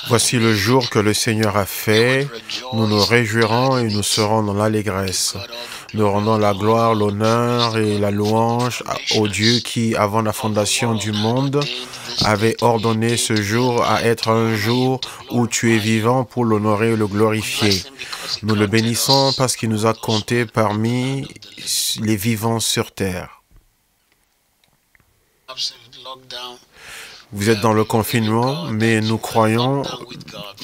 Voici le jour que le Seigneur a fait. Nous nous réjouirons et nous serons dans l'allégresse. Nous rendons la gloire, l'honneur et la louange au Dieu qui, avant la fondation du monde, avait ordonné ce jour à être un jour où tu es vivant pour l'honorer et le glorifier. Nous le bénissons parce qu'il nous a comptés parmi les vivants sur terre. Vous êtes dans le confinement, mais nous croyons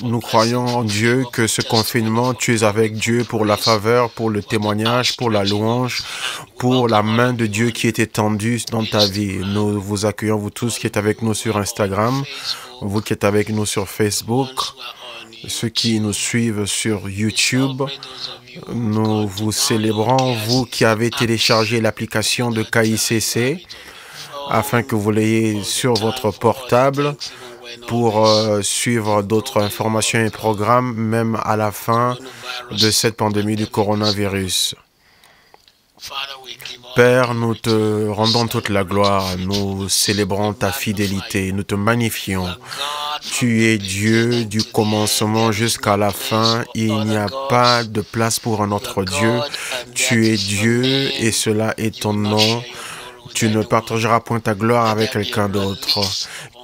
en Dieu que ce confinement, tu es avec Dieu pour la faveur, pour le témoignage, pour la louange, pour la main de Dieu qui est étendue dans ta vie. Nous vous accueillons, vous tous qui êtes avec nous sur Instagram, vous qui êtes avec nous sur Facebook, ceux qui nous suivent sur YouTube. Nous vous célébrons, vous qui avez téléchargé l'application de KICC, afin que vous l'ayez sur votre portable pour suivre d'autres informations et programmes, même à la fin de cette pandémie du coronavirus. Père, nous te rendons toute la gloire, nous célébrons ta fidélité, nous te magnifions. Tu es Dieu du commencement jusqu'à la fin, il n'y a pas de place pour un autre Dieu. Tu es Dieu et cela est ton nom. Tu ne partageras point ta gloire avec quelqu'un d'autre,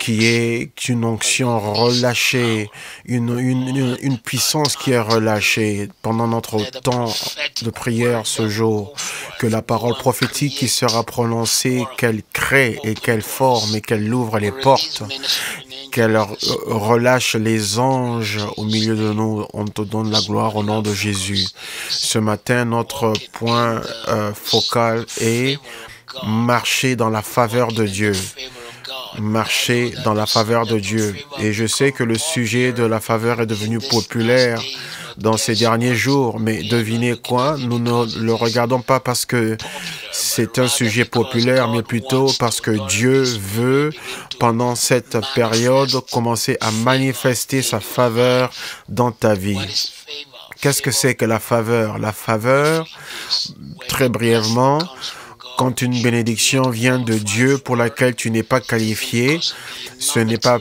qui est une onction relâchée, une puissance qui est relâchée pendant notre temps de prière ce jour. Que la parole prophétique qui sera prononcée, qu'elle crée et qu'elle forme et qu'elle ouvre les portes, qu'elle relâche les anges au milieu de nous. On te donne la gloire au nom de Jésus. Ce matin, notre point focal est marcher dans la faveur de Dieu. Marcher dans la faveur de Dieu. Et je sais que le sujet de la faveur est devenu populaire dans ces derniers jours, mais devinez quoi? Nous ne le regardons pas parce que c'est un sujet populaire, mais plutôt parce que Dieu veut, pendant cette période, commencer à manifester sa faveur dans ta vie. Qu'est-ce que c'est que la faveur? La faveur, très brièvement, quand une bénédiction vient de Dieu pour laquelle tu n'es pas qualifié, ce n'est pas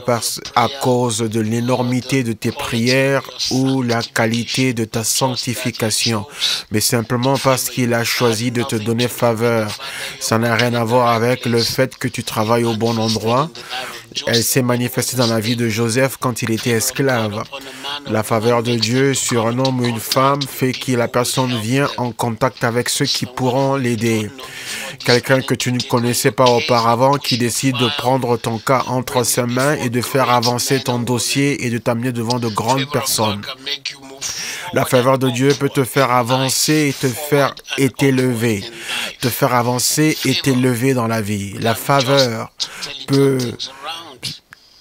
à cause de l'énormité de tes prières ou la qualité de ta sanctification, mais simplement parce qu'il a choisi de te donner faveur. Ça n'a rien à voir avec le fait que tu travailles au bon endroit. Elle s'est manifestée dans la vie de Joseph quand il était esclave. La faveur de Dieu sur un homme ou une femme fait que la personne vient en contact avec ceux qui pourront l'aider. Quelqu'un que tu ne connaissais pas auparavant qui décide de prendre ton cas entre ses mains et de faire avancer ton dossier et de t'amener devant de grandes personnes. La faveur de Dieu peut te faire avancer et t'élever. Te faire avancer et t'élever dans la vie. La faveur peut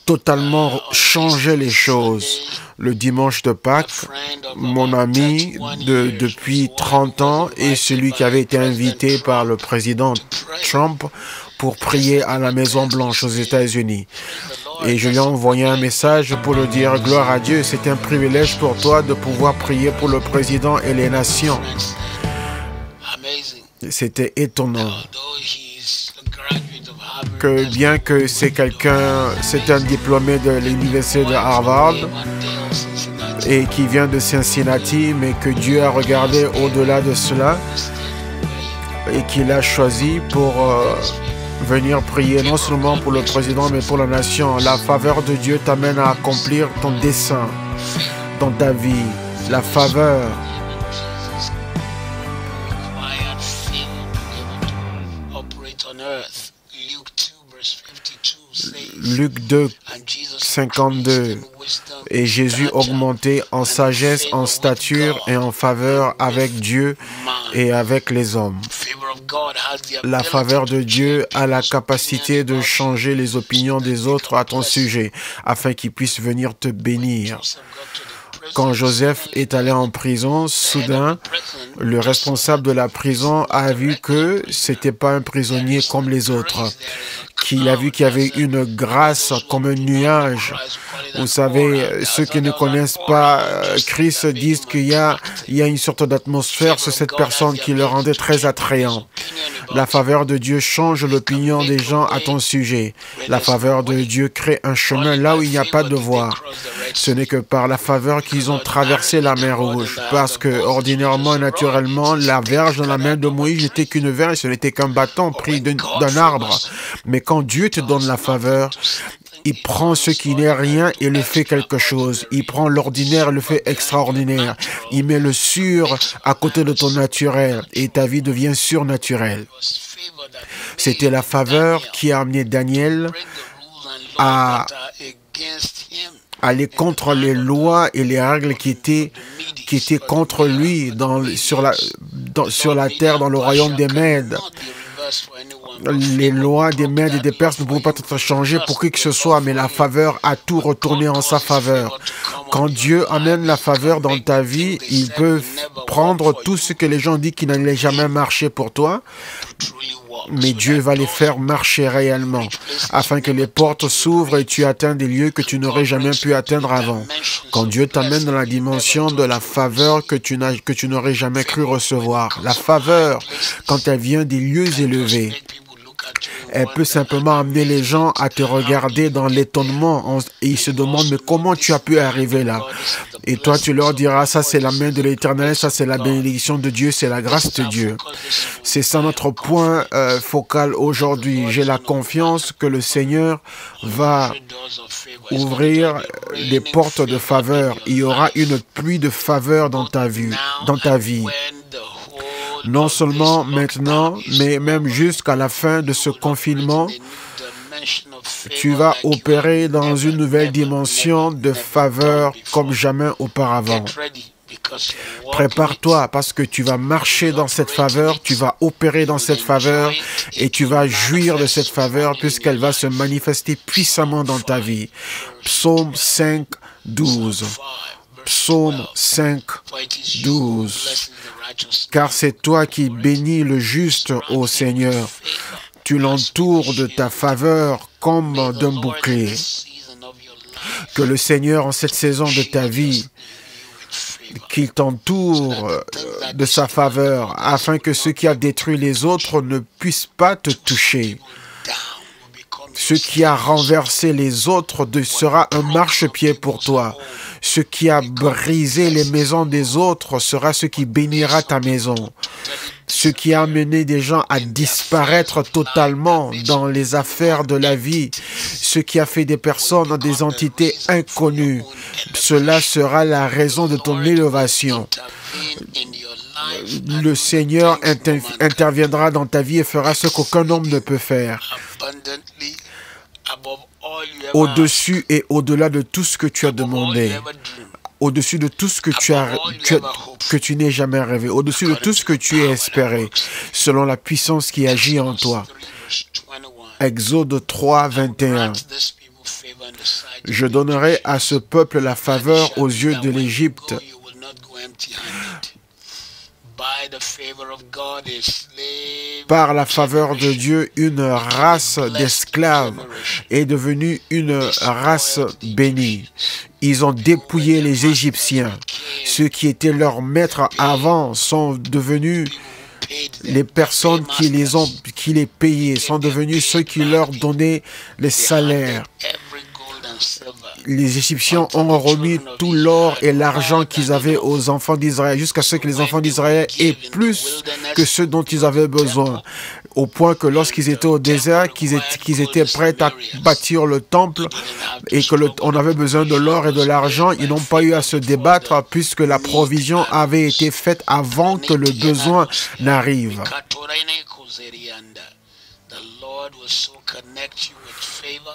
totalement changer les choses. Le dimanche de Pâques, mon ami depuis 30 ans est celui qui avait été invité par le président Trump pour prier à la Maison-Blanche aux États-Unis. Et je lui ai envoyé un message pour lui dire « Gloire à Dieu, c'est un privilège pour toi de pouvoir prier pour le président et les nations. » C'était étonnant. Que bien que c'est un diplômé de l'université de Harvard et qui vient de Cincinnati, mais que Dieu a regardé au-delà de cela et qu'il a choisi pour venir prier non seulement pour le président, mais pour la nation. La faveur de Dieu t'amène à accomplir ton dessein dans ta vie. La faveur. Luc 2, 52. Et Jésus augmentait en sagesse, en stature et en faveur avec Dieu et avec les hommes. La faveur de Dieu a la capacité de changer les opinions des autres à ton sujet, afin qu'ils puissent venir te bénir. Quand Joseph est allé en prison, soudain, le responsable de la prison a vu que ce n'était pas un prisonnier comme les autres. Qu'il a vu qu'il y avait une grâce comme un nuage. Vous savez, ceux qui ne connaissent pas Christ disent qu'il y a une sorte d'atmosphère sur cette personne qui le rendait très attrayant. La faveur de Dieu change l'opinion des gens à ton sujet. La faveur de Dieu crée un chemin là où il n'y a pas de voie. Ce n'est que par la faveur qu'ils ont traversé la mer Rouge. Parce que, ordinairement et naturellement, la verge dans la main de Moïse n'était qu'une verge, ce n'était qu'un bâton pris d'un arbre. Mais quand Dieu te donne la faveur, il prend ce qui n'est rien et le fait quelque chose. Il prend l'ordinaire et le fait extraordinaire. Il met le sur à côté de ton naturel et ta vie devient surnaturelle. C'était la faveur qui a amené Daniel à aller contre les lois et les règles qui étaient contre lui sur la terre, dans le royaume des Mèdes. Les lois des Mèdes et des Perses ne pouvaient pas être changées pour qui que ce soit, mais la faveur a tout retourné en sa faveur. Quand Dieu amène la faveur dans ta vie, il peut prendre tout ce que les gens disent qui n'allait jamais marcher pour toi, mais Dieu va les faire marcher réellement, afin que les portes s'ouvrent et tu atteins des lieux que tu n'aurais jamais pu atteindre avant. Quand Dieu t'amène dans la dimension de la faveur que tu n'aurais jamais cru recevoir, la faveur, quand elle vient des lieux élevés, elle peut simplement amener les gens à te regarder dans l'étonnement et ils se demandent mais comment tu as pu arriver là? Et toi tu leur diras ça c'est la main de l'Éternel, ça c'est la bénédiction de Dieu, c'est la grâce de Dieu. C'est ça notre point focal aujourd'hui. J'ai la confiance que le Seigneur va ouvrir des portes de faveur. Il y aura une pluie de faveur dans ta vie. Non seulement maintenant, mais même jusqu'à la fin de ce confinement, tu vas opérer dans une nouvelle dimension de faveur comme jamais auparavant. Prépare-toi parce que tu vas marcher dans cette faveur, tu vas opérer dans cette faveur et tu vas jouir de cette faveur puisqu'elle va se manifester puissamment dans ta vie. Psaume 5, 12. Psaume 5, 12. Car c'est toi qui bénis le juste, ô Seigneur. Tu l'entoures de ta faveur comme d'un bouclier. Que le Seigneur, en cette saison de ta vie, qu'il t'entoure de sa faveur, afin que ce qui a détruit les autres ne puisse pas te toucher. Ce qui a renversé les autres sera un marchepied pour toi. Ce qui a brisé les maisons des autres sera ce qui bénira ta maison. Ce qui a amené des gens à disparaître totalement dans les affaires de la vie, ce qui a fait des personnes des entités inconnues, cela sera la raison de ton élévation. Le Seigneur interviendra dans ta vie et fera ce qu'aucun homme ne peut faire. Au-dessus et au-delà de tout ce que tu as demandé, au-dessus de tout ce que tu n'es jamais rêvé, au-dessus de tout ce que tu as espéré, selon la puissance qui agit en toi. Exode 3, 21. Je donnerai à ce peuple la faveur aux yeux de l'Égypte. Par la faveur de Dieu, une race d'esclaves est devenue une race bénie. Ils ont dépouillé les Égyptiens. Ceux qui étaient leurs maîtres avant sont devenus les personnes qui les payaient, sont devenus ceux qui leur donnaient les salaires. Les Égyptiens ont remis tout l'or et l'argent qu'ils avaient aux enfants d'Israël, jusqu'à ce que les enfants d'Israël aient plus que ce dont ils avaient besoin. Au point que lorsqu'ils étaient au désert, qu'ils étaient prêts à bâtir le temple et qu'on avait besoin de l'or et de l'argent, ils n'ont pas eu à se débattre puisque la provision avait été faite avant que le besoin n'arrive.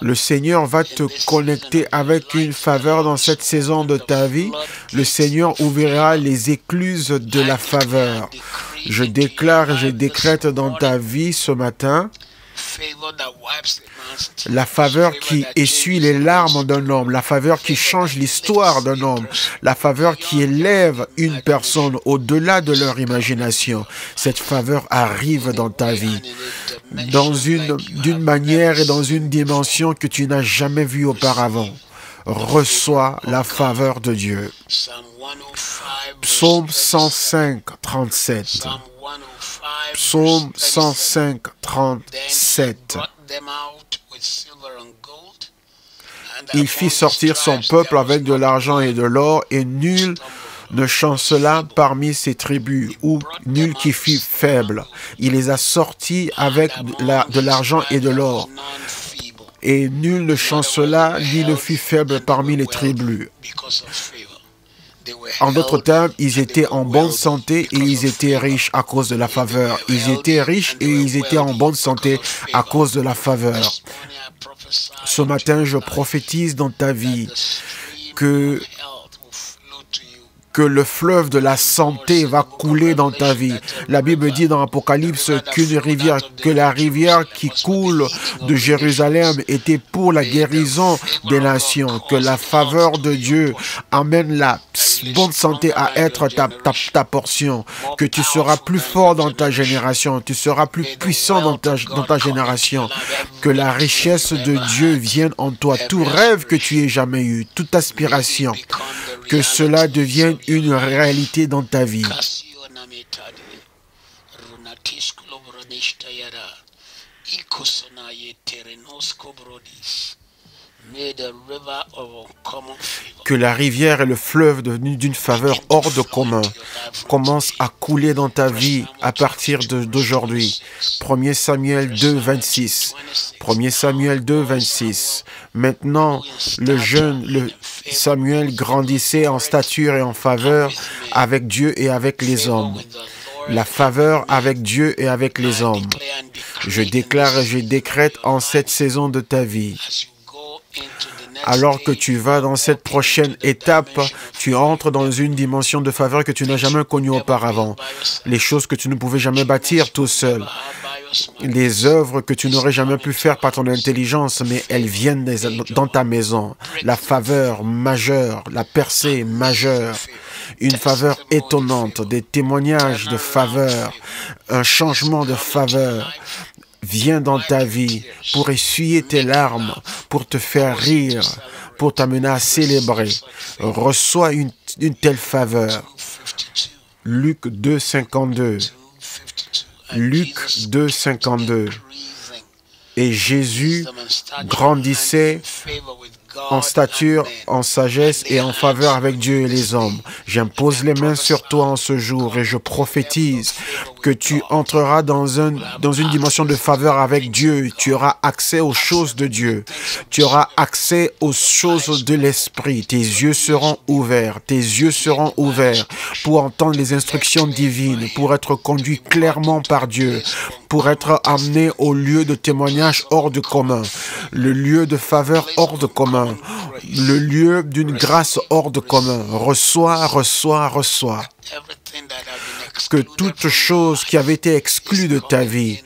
Le Seigneur va te connecter avec une faveur dans cette saison de ta vie. Le Seigneur ouvrira les écluses de la faveur. Je déclare et je décrète dans ta vie ce matin la faveur qui essuie les larmes d'un homme, la faveur qui change l'histoire d'un homme, la faveur qui élève une personne au-delà de leur imagination. Cette faveur arrive dans ta vie d'une manière et dans une dimension que tu n'as jamais vue auparavant. Reçois la faveur de Dieu. Psaume 105, 37. Psaume 105, 37. Il fit sortir son peuple avec de l'argent et de l'or, et nul ne chancela parmi ses tribus, ou nul qui fut faible. Il les a sortis avec de l'argent et de l'or, et nul ne chancela ni ne fut faible parmi les tribus. En d'autres termes, ils étaient en bonne santé et ils étaient riches à cause de la faveur. Ils étaient riches et ils étaient en bonne santé à cause de la faveur. Ce matin, je prophétise dans ta vie que le fleuve de la santé va couler dans ta vie. La Bible dit dans Apocalypse que la rivière qui coule de Jérusalem était pour la guérison des nations, que la faveur de Dieu amène la bonne santé à être ta portion, que tu seras plus fort dans ta génération, tu seras plus puissant dans ta génération, que la richesse de Dieu vienne en toi, tout rêve que tu aies jamais eu, toute aspiration, que cela devienne une réalité dans ta vie. Que la rivière et le fleuve devenus d'une faveur hors de commun commencent à couler dans ta vie à partir d'aujourd'hui. 1 Samuel 2, 26. 1 Samuel 2, 26. Maintenant, le jeune Samuel grandissait en stature et en faveur avec Dieu et avec les hommes. La faveur avec Dieu et avec les hommes. Je déclare et je décrète en cette saison de ta vie. Alors que tu vas dans cette prochaine étape, tu entres dans une dimension de faveur que tu n'as jamais connue auparavant. Les choses que tu ne pouvais jamais bâtir tout seul. Les œuvres que tu n'aurais jamais pu faire par ton intelligence, mais elles viennent dans ta maison. La faveur majeure, la percée majeure. Une faveur étonnante, des témoignages de faveur, un changement de faveur vient dans ta vie pour essuyer tes larmes, pour te faire rire, pour t'amener à célébrer. Reçois une telle faveur. Luc 2, 52. Luc 2, 52. Et Jésus grandissait en stature, en sagesse et en faveur avec Dieu et les hommes. J'impose les mains sur toi en ce jour et je prophétise que tu entreras dans une dimension de faveur avec Dieu. Tu auras accès aux choses de Dieu. Tu auras accès aux choses de l'Esprit. Tes yeux seront ouverts. Tes yeux seront ouverts pour entendre les instructions divines, pour être conduit clairement par Dieu, pour être amené au lieu de témoignage hors de commun, le lieu de faveur hors de commun, le lieu d'une grâce hors de commun. Reçois, reçois, reçois. Que toute chose qui avait été exclue de ta vie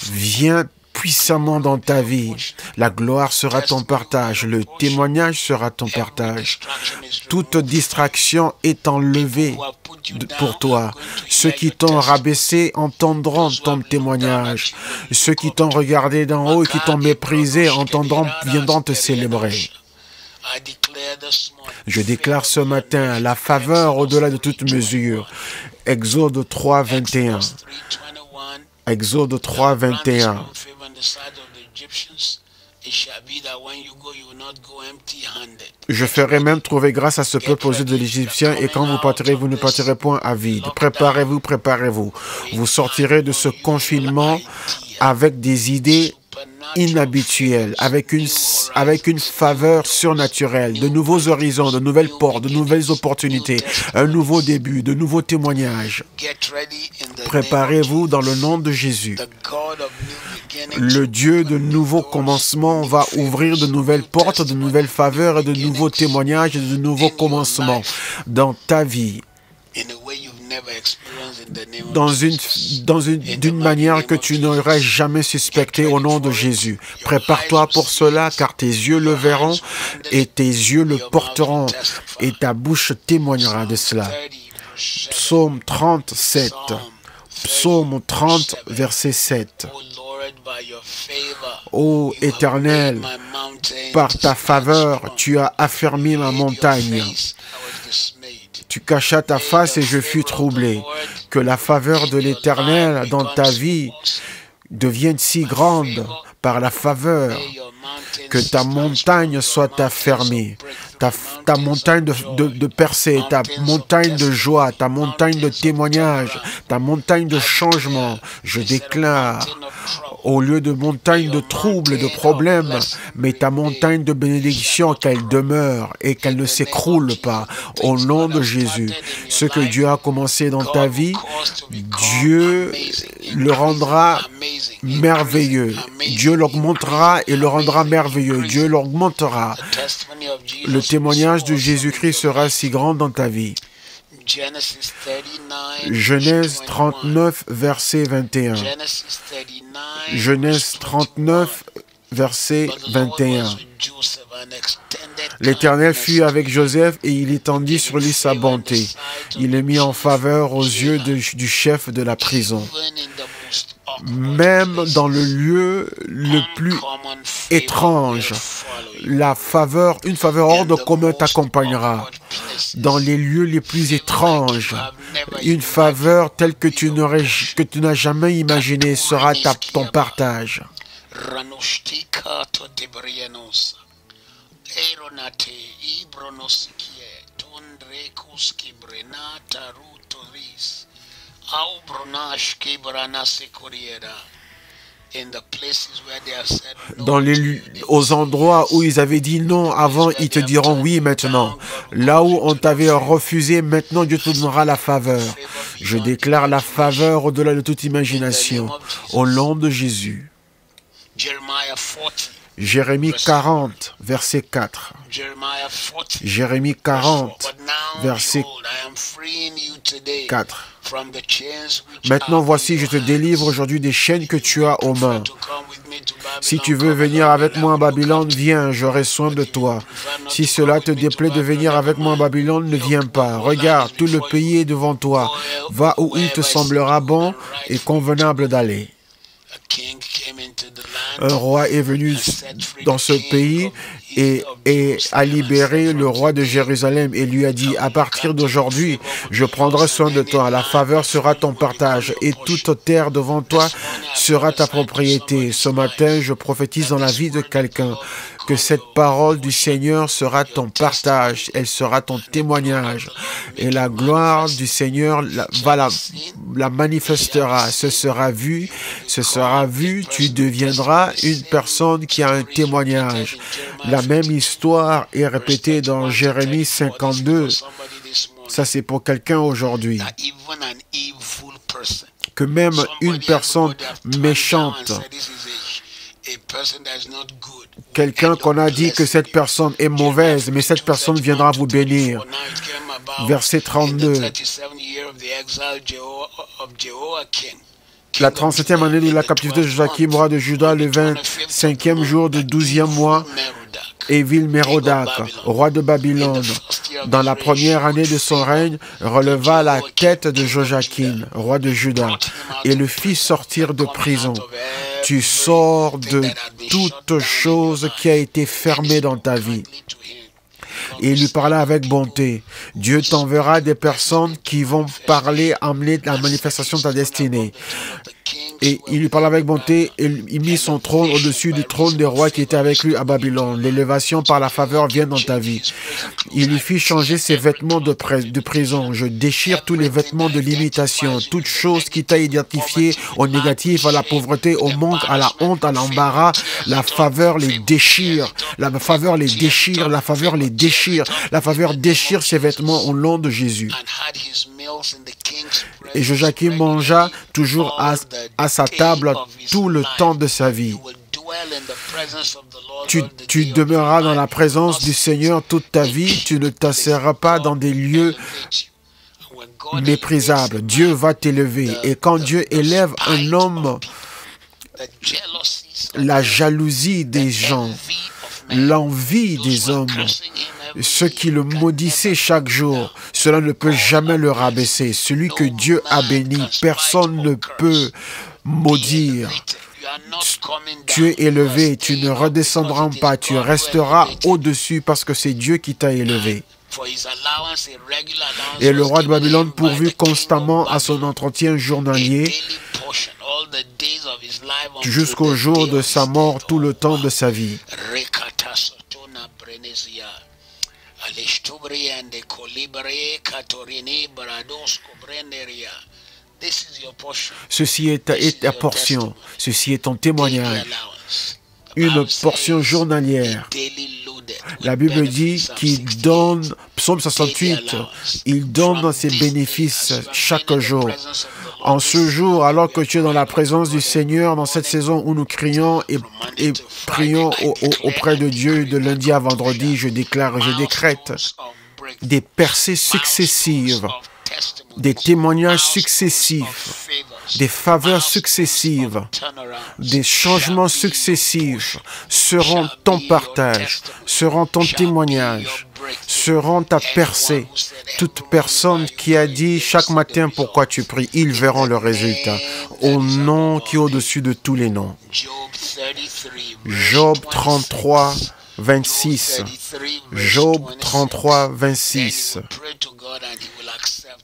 vienne puissamment dans ta vie. La gloire sera ton partage, le témoignage sera ton partage. Toute distraction est enlevée pour toi. Ceux qui t'ont rabaissé entendront ton témoignage. Ceux qui t'ont regardé d'en haut et qui t'ont méprisé viendront te célébrer. Je déclare ce matin la faveur au-delà de toute mesure. Exode 3, 21. Exode 3, 21. Je ferai même trouver grâce à ce peuple aux yeux de l'Égyptien, et quand vous partirez, vous ne partirez point à vide. Préparez-vous, préparez-vous. Vous sortirez de ce confinement avec des idées inhabituelles, avec une faveur surnaturelle, de nouveaux horizons, de nouvelles portes, de nouvelles opportunités, un nouveau début, de nouveaux témoignages. Préparez-vous dans le nom de Jésus. Le Dieu de nouveaux commencements va ouvrir de nouvelles portes, de nouvelles faveurs, et de nouveaux témoignages, et de nouveaux commencements dans ta vie. D'une manière que tu n'aurais jamais suspecté au nom de Jésus. Prépare-toi pour cela, car tes yeux le verront et tes yeux le porteront et ta bouche témoignera de cela. Psaume 37. Psaume 30, verset 7. Ô Éternel, par ta faveur, tu as affermi ma montagne. Tu cachas ta face et je fus troublé. Que la faveur de l'Éternel dans ta vie devienne si grande par la faveur que ta montagne soit affermie, ta montagne de percée, ta montagne de joie, ta montagne de témoignage, ta montagne de changement. Je déclare, au lieu de montagne de troubles, de problèmes, mais ta montagne de bénédiction, qu'elle demeure et qu'elle ne s'écroule pas. Au nom de Jésus, ce que Dieu a commencé dans ta vie, Dieu le rendra merveilleux. Dieu l'augmentera et le rendra merveilleux. Dieu l'augmentera. Le témoignage de Jésus-Christ sera si grand dans ta vie. Genèse 39, verset 21. Genèse 39, verset 21. L'Éternel fut avec Joseph et il étendit sur lui sa bonté. Il est mis en faveur aux yeux du chef de la prison. Même dans le lieu le plus étrange, une faveur hors de commun t'accompagnera. Dans les lieux les plus étranges, une faveur telle que tu n'as jamais imaginée sera ton partage. Aux endroits où ils avaient dit non avant, ils te diront oui maintenant. Là où on t'avait refusé, maintenant Dieu te donnera la faveur. Je déclare la faveur au-delà de toute imagination. Au nom de Jésus. Jérémie 40, verset 4. Jérémie 40, verset 4. Maintenant, voici, je te délivre aujourd'hui des chaînes que tu as aux mains. Si tu veux venir avec moi en Babylone, viens, j'aurai soin de toi. Si cela te déplaît de venir avec moi en Babylone, ne viens pas. Regarde, tout le pays est devant toi. Va où il te semblera bon et convenable d'aller. Un roi est venu dans ce pays et a libéré le roi de Jérusalem et lui a dit, à partir d'aujourd'hui, je prendrai soin de toi. La faveur sera ton partage et toute terre devant toi sera ta propriété. Ce matin, je prophétise dans la vie de quelqu'un que cette parole du Seigneur sera ton partage, elle sera ton témoignage. Et la gloire du Seigneur la manifestera. Ce sera vu, tu deviendras une personne qui a un témoignage. La même histoire est répétée dans Jérémie 52. Ça, c'est pour quelqu'un aujourd'hui. Que même une personne méchante, quelqu'un qu'on a dit que cette personne est mauvaise, mais cette personne viendra vous bénir. Verset 32. La 37e année de la captivité de Joachim, roi de Juda, le 25e jour du 12e mois, Évil-Mérodach, roi de Babylone, dans la première année de son règne, releva la tête de Joachim, roi de Juda, et le fit sortir de prison. Tu sors de toute chose qui a été fermée dans ta vie. Et il lui parla avec bonté. Dieu t'enverra des personnes qui vont amener la manifestation de ta destinée. Et il lui parla avec bonté et il mit son trône au-dessus du trône des rois qui étaient avec lui à Babylone. L'élévation par la faveur vient dans ta vie. Il lui fit changer ses vêtements de prison. Je déchire tous les vêtements de limitation, toute chose qui t'a identifié au négatif, à la pauvreté, au manque, à la honte, à l'embarras. La faveur les déchire. La faveur les déchire. La faveur les déchire. La faveur déchire ses vêtements au nom de Jésus. Et Joachim mangea toujours à sa table tout le temps de sa vie. Tu demeureras dans la présence du Seigneur toute ta vie. Tu ne t'asseras pas dans des lieux méprisables. Dieu va t'élever. Et quand Dieu élève un homme, la jalousie des gens, l'envie des hommes, ceux qui le maudissaient chaque jour, cela ne peut jamais le rabaisser. Celui que Dieu a béni, personne ne peut maudire. Tu es élevé, tu ne redescendras pas, tu resteras au-dessus parce que c'est Dieu qui t'a élevé. Et le roi de Babylone pourvu constamment à son entretien journalier jusqu'au jour de sa mort, tout le temps de sa vie. Ceci est ta portion, ceci est ton témoignage, une portion journalière. La Bible dit qu'il donne, psaume 68, il donne ses bénéfices chaque jour. En ce jour, alors que tu es dans la présence du Seigneur, dans cette saison où nous crions et prions auprès de Dieu de lundi à vendredi, je déclare et je décrète des percées successives, des témoignages successifs, des faveurs successives, des changements successifs seront ton partage, seront ton témoignage, seront ta percée. Toute personne qui a dit chaque matin pourquoi tu pries, ils verront le résultat au nom qui est au-dessus de tous les noms. Job 33, 26. Job 33, 26.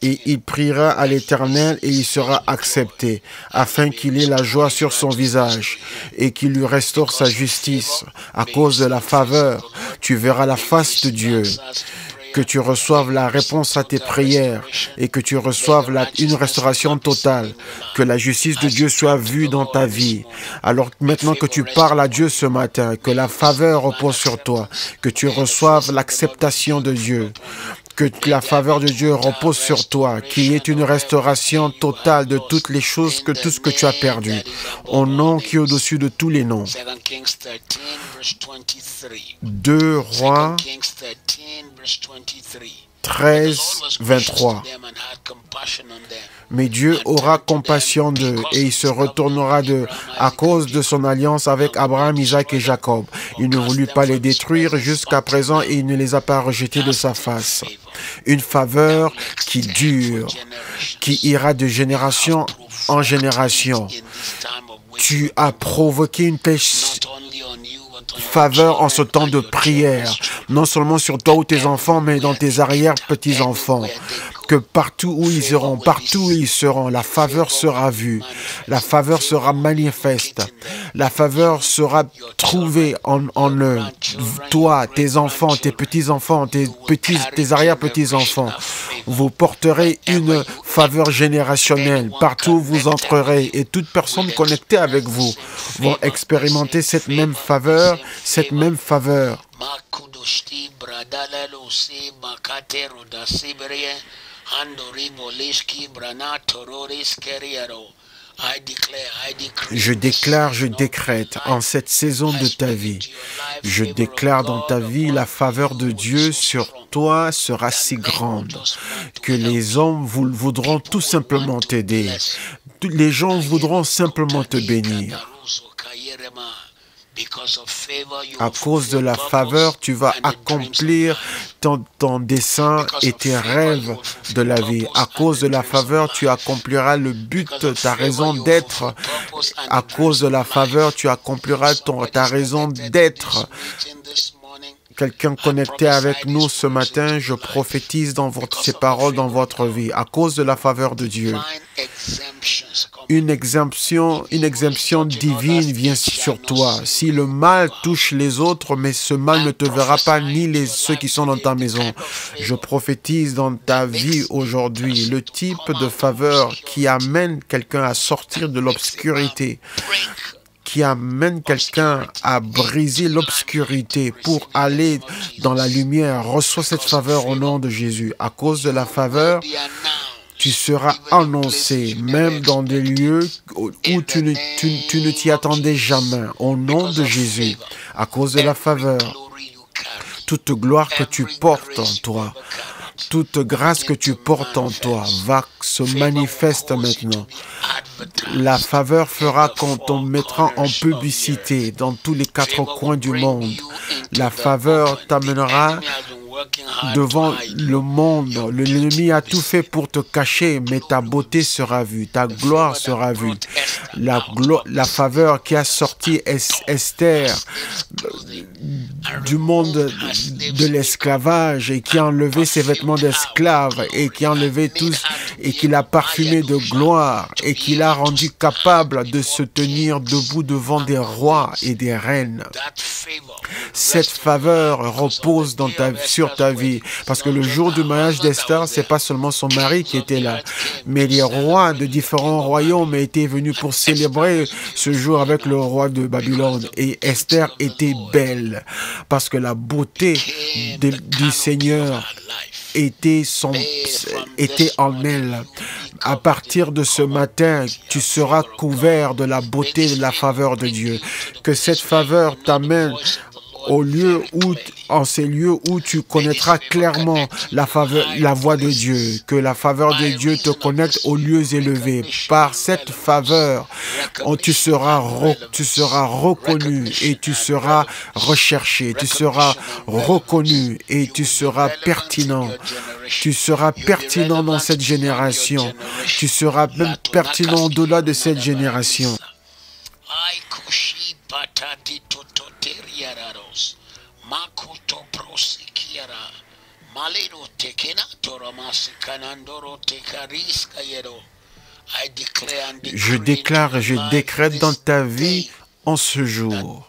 Et il priera à l'Éternel et il sera accepté, afin qu'il ait la joie sur son visage et qu'il lui restaure sa justice. À cause de la faveur, tu verras la face de Dieu, que tu reçoives la réponse à tes prières et que tu reçoives une restauration totale, que la justice de Dieu soit vue dans ta vie. Alors maintenant que tu parles à Dieu ce matin, que la faveur repose sur toi, que tu reçoives l'acceptation de Dieu, que la faveur de Dieu repose sur toi, qu'il y ait une restauration totale de toutes les choses, que tout ce que tu as perdu, au nom qui est au-dessus de tous les noms. 2 Rois 13, 23. Mais Dieu aura compassion d'eux et il se retournera d'eux à cause de son alliance avec Abraham, Isaac et Jacob. Il ne voulut pas les détruire jusqu'à présent et il ne les a pas rejetés de sa face. Une faveur qui dure, qui ira de génération en génération. Tu as provoqué une telle faveur en ce temps de prière, non seulement sur toi ou tes enfants, mais dans tes arrière-petits-enfants. Que partout où ils seront, la faveur sera vue, la faveur sera manifeste, la faveur sera trouvée en eux. Toi, tes enfants, tes petits-enfants, tes arrière-petits-enfants, vous porterez une faveur générationnelle partout où vous entrerez et toute personne connectée avec vous vont expérimenter cette même faveur, cette même faveur. Je déclare, je décrète en cette saison de ta vie, je déclare dans ta vie la faveur de Dieu sur toi sera si grande que les hommes voudront tout simplement t'aider. Les gens voudront simplement te bénir. À cause de la faveur, tu vas accomplir ton dessein et tes rêves de la vie. À cause de la faveur, tu accompliras le but, ta raison d'être. À cause de la faveur, tu accompliras ta raison d'être. Quelqu'un connecté avec nous ce matin, je prophétise ces paroles dans votre vie. À cause de la faveur de Dieu, une exemption divine vient sur toi. Si le mal touche les autres, mais ce mal ne te verra pas, ni ceux qui sont dans ta maison. Je prophétise dans ta vie aujourd'hui le type de faveur qui amène quelqu'un à sortir de l'obscurité, qui amène quelqu'un à briser l'obscurité pour aller dans la lumière. Reçois cette faveur au nom de Jésus. À cause de la faveur, tu seras annoncé, même dans des lieux où tu ne t'y attendais jamais. Au nom de Jésus, à cause de la faveur, toute gloire que tu portes en toi, toute grâce que tu portes en toi va se manifester maintenant. La faveur fera qu'on te mettra en publicité dans tous les 4 coins du monde. La faveur t'amènera devant le monde. L'ennemi a tout fait pour te cacher, mais ta beauté sera vue, ta gloire sera vue. La faveur qui a sorti Esther du monde de l'esclavage et qui a enlevé ses vêtements d'esclave et qui a enlevé tous et qui l'a parfumé de gloire et qui l'a rendu capable de se tenir debout devant des rois et des reines. Cette faveur repose sur ta vie, parce que le jour du mariage d'Esther, c'est pas seulement son mari qui était là, mais les rois de différents royaumes étaient venus pour célébrer ce jour avec le roi de Babylone. Et Esther était belle, parce que la beauté du Seigneur était en elle. À partir de ce matin, tu seras couvert de la beauté et de la faveur de Dieu. Que cette faveur t'amène en ces lieux où tu connaîtras clairement la voix de Dieu, que la faveur de Dieu te connecte aux lieux élevés. Par cette faveur, tu seras reconnu et tu seras recherché, tu seras reconnu et tu seras pertinent. Tu seras pertinent dans cette génération. Tu seras même pertinent au-delà de cette génération. Je déclare et je décrète dans ta vie en ce jour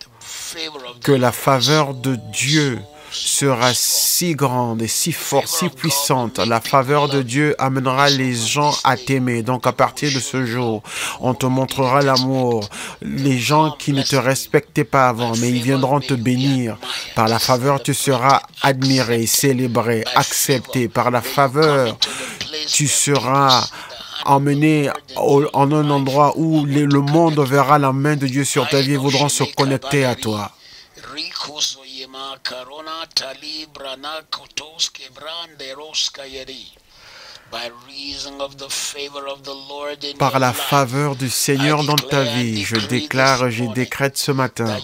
que la faveur de Dieu sera si grande et si forte, si puissante. La faveur de Dieu amènera les gens à t'aimer. Donc à partir de ce jour, on te montrera l'amour. Les gens qui ne te respectaient pas avant, mais ils viendront te bénir. Par la faveur, tu seras admiré, célébré, accepté. Par la faveur, tu seras emmené en un endroit où le monde verra la main de Dieu sur ta vie et voudront se connecter à toi. Par la faveur du Seigneur dans ta vie, je déclare et je décrète ce matin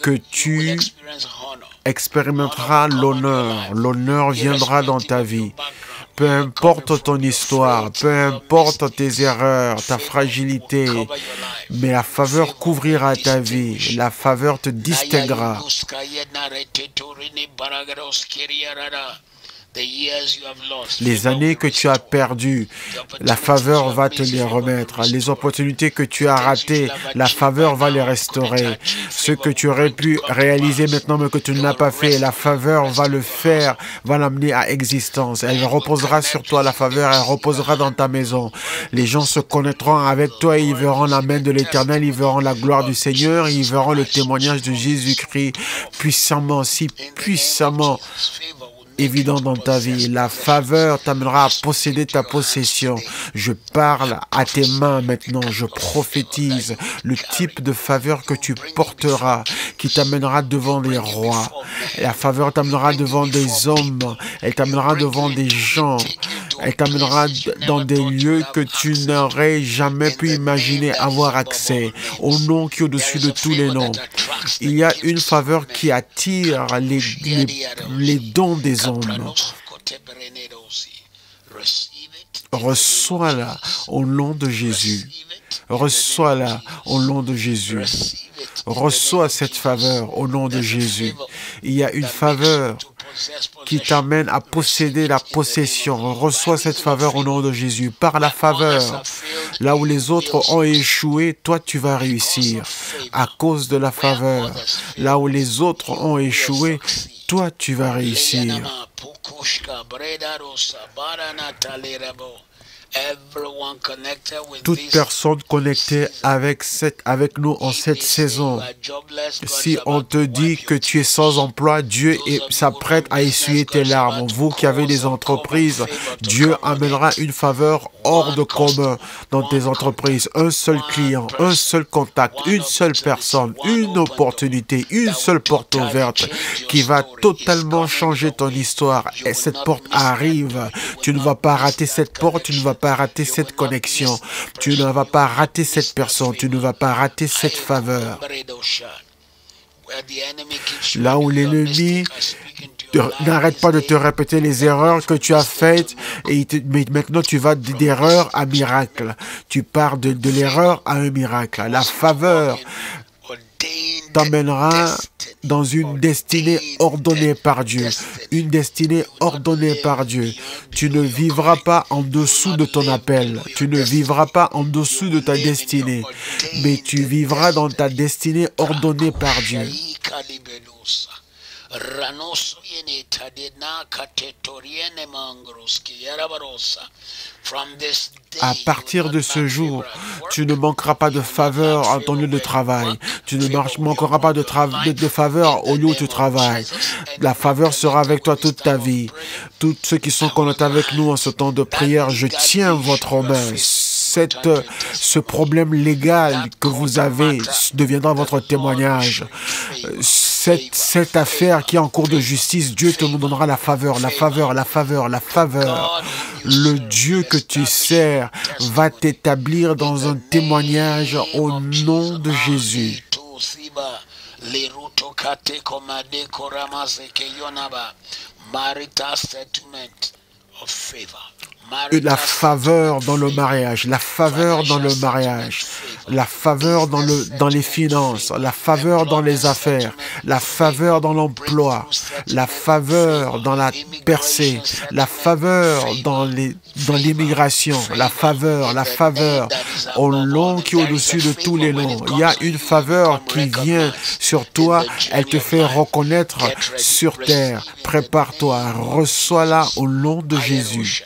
que tu expérimenteras l'honneur. L'honneur viendra dans ta vie. Peu importe ton histoire, peu importe tes erreurs, ta fragilité, mais la faveur couvrira ta vie, la faveur te distinguera. Les années que tu as perdues, la faveur va te les remettre. Les opportunités que tu as ratées, la faveur va les restaurer. Ce que tu aurais pu réaliser maintenant mais que tu ne l'as pas fait, la faveur va le faire, va l'amener à existence. Elle reposera sur toi, la faveur, elle reposera dans ta maison. Les gens se connecteront avec toi et ils verront la main de l'Éternel, ils verront la gloire du Seigneur, ils verront le témoignage de Jésus-Christ puissamment, si puissamment évident dans ta vie. La faveur t'amènera à posséder ta possession. Je parle à tes mains maintenant. Je prophétise le type de faveur que tu porteras, qui t'amènera devant les rois. La faveur t'amènera devant des hommes. Elle t'amènera devant des gens. Elle t'amènera dans des lieux que tu n'aurais jamais pu imaginer avoir accès. Au nom qui est au-dessus de tous les noms. Il y a une faveur qui attire les dons des hommes. Reçois-la au nom de Jésus. Reçois-la au nom de Jésus. Reçois cette faveur au nom de Jésus. Il y a une faveur qui t'amène à posséder la possession. Reçois cette faveur au nom de Jésus. Par la faveur, là où les autres ont échoué, toi tu vas réussir. À cause de la faveur, là où les autres ont échoué, toi tu vas réussir. Toute personne connectée avec nous en cette saison, si on te dit que tu es sans emploi, Dieu s'apprête à essuyer tes larmes. Vous qui avez des entreprises, Dieu amènera une faveur hors de commun dans tes entreprises. Un seul client, un seul contact, une seule personne, une opportunité, une seule porte ouverte qui va totalement changer ton histoire. Et cette porte arrive. Tu ne vas pas rater cette porte, tu ne vas pas rater cette connexion. Tu ne vas pas rater cette personne, tu ne vas pas rater cette faveur. Là où l'ennemi N'arrête pas de te répéter les erreurs que tu as faites, mais maintenant tu vas d'erreur à miracle. Tu pars de l'erreur à un miracle. La faveur t'emmènera dans une destinée ordonnée par Dieu. Une destinée ordonnée par Dieu. Tu ne vivras pas en dessous de ton appel. Tu ne vivras pas en dessous de ta destinée. Mais tu vivras dans ta destinée ordonnée par Dieu. À partir de ce jour, tu ne manqueras pas de faveur en ton lieu de travail. Tu ne manqueras pas de faveur au lieu où tu travailles. La faveur sera avec toi toute ta vie. Tous ceux qui sont connectés avec nous en ce temps de prière, je tiens votre main. Ce problème légal que vous avez deviendra votre témoignage. Cette affaire qui est en cours de justice, Dieu te donnera la faveur, la faveur, la faveur, la faveur. Le Dieu que tu sers va t'établir dans un témoignage au nom de Jésus. La faveur dans le mariage, la faveur dans le mariage, la faveur dans les finances, la faveur dans les affaires, la faveur dans l'emploi, la faveur dans la percée, la faveur dans l'immigration, la faveur au long qui est au-dessus de tous les noms. Il y a une faveur qui vient sur toi, elle te fait reconnaître sur terre. Prépare-toi, reçois-la au nom de Jésus.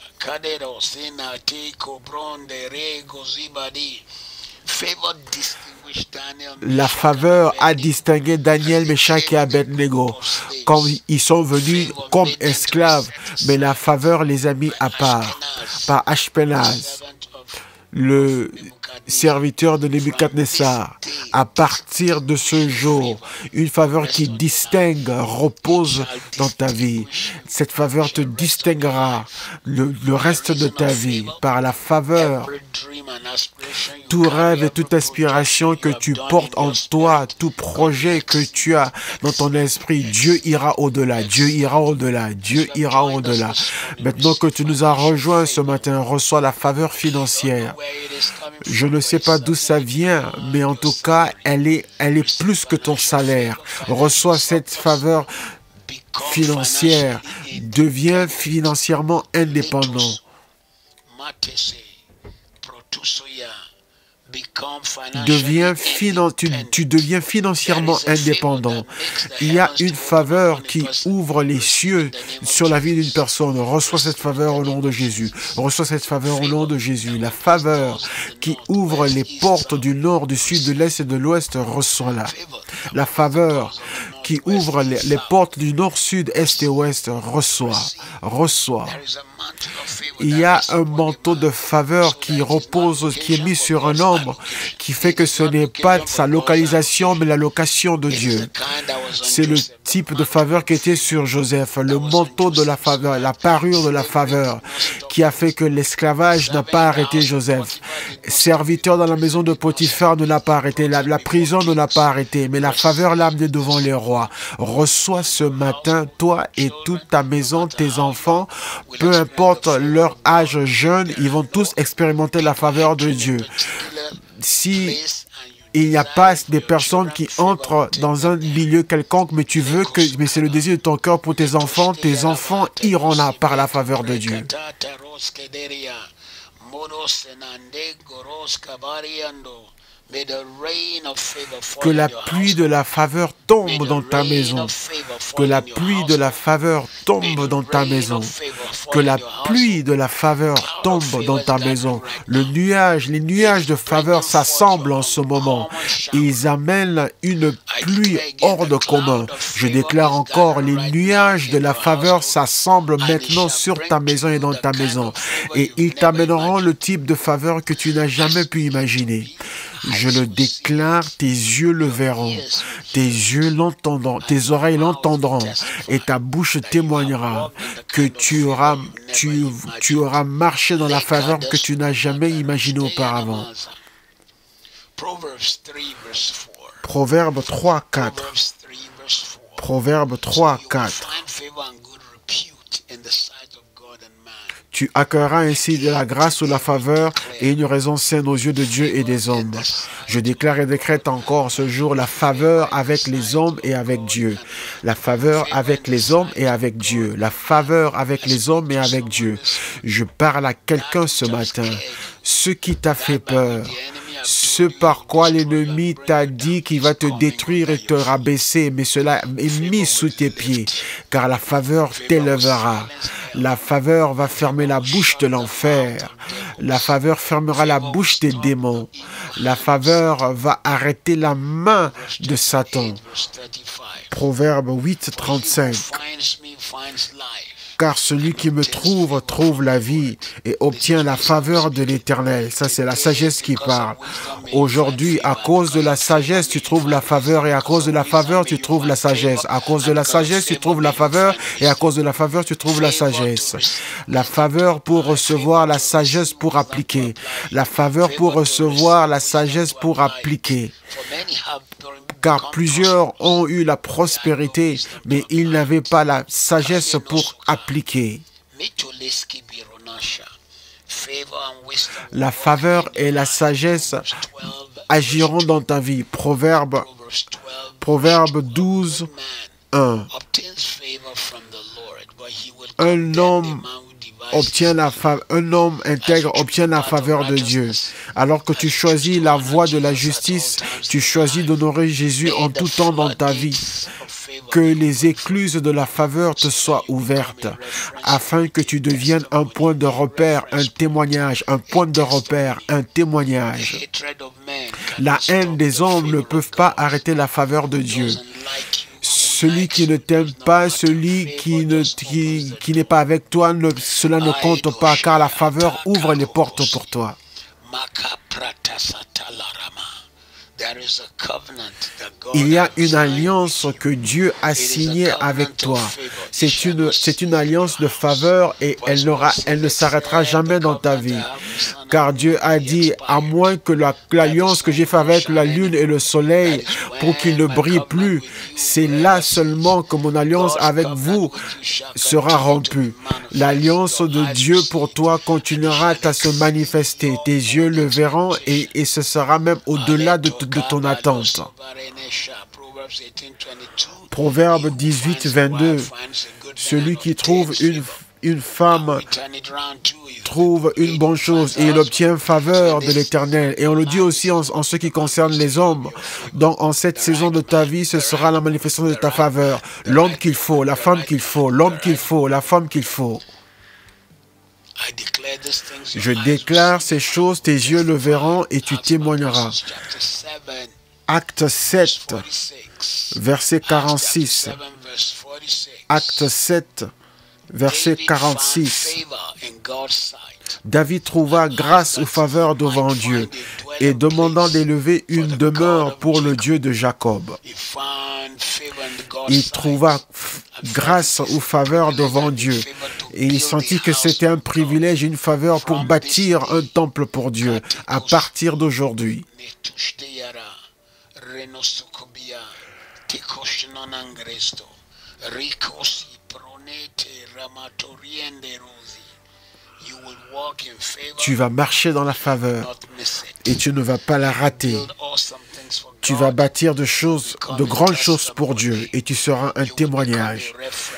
La faveur a distingué Daniel, Méchak et Abednego quand ils sont venus comme esclaves, mais la faveur les a mis à part par Ashpenaz, le serviteur de Nebuchadnezzar. À partir de ce jour, une faveur qui distingue repose dans ta vie. Cette faveur te distinguera le reste de ta vie par la faveur. Tout rêve et toute aspiration que tu portes en toi, tout projet que tu as dans ton esprit, Dieu ira au-delà, Dieu ira au-delà, Dieu ira au-delà. Maintenant que tu nous as rejoints ce matin, reçois la faveur financière. Je ne sais pas d'où ça vient, mais en tout cas, elle est plus que ton salaire. Reçois cette faveur financière. Deviens financièrement indépendant. Tu deviens financièrement indépendant. Il y a une faveur qui ouvre les cieux sur la vie d'une personne. Reçois cette faveur au nom de Jésus. Reçois cette faveur au nom de Jésus. La faveur qui ouvre les portes du nord, du sud, de l'est et de l'ouest, reçois-la. La faveur qui ouvre les portes du nord, sud, est et ouest, reçois. Il y a un manteau de faveur qui repose, qui est mis sur un homme, qui fait que ce n'est pas sa localisation, mais la location de Dieu. C'est le type de faveur qui était sur Joseph, le manteau de la faveur, la parure de la faveur, qui a fait que l'esclavage n'a pas arrêté Joseph. Serviteur dans la maison de Potiphar ne l'a pas arrêté, la prison ne l'a pas arrêté, mais la faveur l'a amené devant les rois. Reçois ce matin, toi et toute ta maison, tes enfants, peu importe leur âge jeune, ils vont tous expérimenter la faveur de Dieu. Si il n'y a pas des personnes qui entrent dans un milieu quelconque, mais mais c'est le désir de ton cœur pour tes enfants iront là par la faveur de Dieu. Que la pluie de la faveur tombe dans ta maison. Que la pluie de la faveur tombe dans ta maison. Que la pluie de la faveur tombe dans ta maison. Les nuages de faveur s'assemblent en ce moment. Ils amènent une pluie hors de commun. Je déclare encore, les nuages de la faveur s'assemblent maintenant sur ta maison et dans ta maison. Et ils t'amèneront le type de faveur que tu n'as jamais pu imaginer. Je le déclare, tes yeux le verront, tes yeux l'entendront, tes oreilles l'entendront, et ta bouche témoignera que tu auras marché dans la faveur que tu n'as jamais imaginée auparavant. Proverbe 3, 4. Proverbe 3, 4. Tu accueilleras ainsi de la grâce ou la faveur et une raison saine aux yeux de Dieu et des hommes. Je déclare et décrète encore ce jour la faveur avec les hommes et avec Dieu. La faveur avec les hommes et avec Dieu. La faveur avec les hommes et avec Dieu. Je parle à quelqu'un ce matin. Ce qui t'a fait peur, ce par quoi l'ennemi t'a dit qu'il va te détruire et te rabaisser, mais cela est mis sous tes pieds, car la faveur t'élèvera. La faveur va fermer la bouche de l'enfer. La faveur fermera la bouche des démons. La faveur va arrêter la main de Satan. Proverbe 8, 35. Car celui qui me trouve, trouve la vie et obtient la faveur de l'Éternel. Ça, c'est la sagesse qui parle. Aujourd'hui, à cause de la sagesse, tu trouves la faveur et à cause de la faveur, tu trouves la sagesse. À cause de la sagesse, tu trouves la faveur et à cause de la faveur, tu trouves la sagesse. La faveur pour recevoir, la sagesse pour appliquer. La faveur pour recevoir, la sagesse pour appliquer. Car plusieurs ont eu la prospérité, mais ils n'avaient pas la sagesse pour appliquer. La faveur et la sagesse agiront dans ta vie. Proverbe 12, 1. Un homme intègre obtient la faveur de Dieu. Alors que tu choisis la voie de la justice, tu choisis d'honorer Jésus en tout temps dans ta vie. Que les écluses de la faveur te soient ouvertes, afin que tu deviennes un point de repère, un témoignage, un point de repère, un témoignage. La haine des hommes ne peut pas arrêter la faveur de Dieu. Celui qui ne t'aime pas, celui qui n'est pas avec toi, cela ne compte pas, car la faveur ouvre les portes pour toi. Il y a une alliance que Dieu a signée avec toi. C'est une alliance de faveur et elle ne s'arrêtera jamais dans ta vie. Car Dieu a dit, à moins que l'alliance que j'ai faite avec la lune et le soleil, pour qu'ils ne brillent plus, c'est là seulement que mon alliance avec vous sera rompue. L'alliance de Dieu pour toi continuera à se manifester. Tes yeux le verront et ce sera même au-delà de ton attente. Proverbe 18, 22. Celui qui trouve une femme trouve une bonne chose et il obtient faveur de l'Éternel. Et on le dit aussi en ce qui concerne les hommes. Donc en cette saison de ta vie, ce sera la manifestation de ta faveur. L'homme qu'il faut, la femme qu'il faut, l'homme qu'il faut, la femme qu'il faut. Je déclare ces choses, tes yeux le verront et tu témoigneras. Acte 7, verset 46. Acte 7, verset 46. David trouva grâce ou faveur devant Dieu et demandant d'élever une demeure pour le Dieu de Jacob. Il trouva grâce ou faveur devant Dieu et il sentit que c'était un privilège et une faveur pour bâtir un temple pour Dieu à partir d'aujourd'hui. Tu vas marcher dans la faveur et tu ne vas pas la rater. Tu vas bâtir de grandes choses pour Dieu et tu seras un témoignage.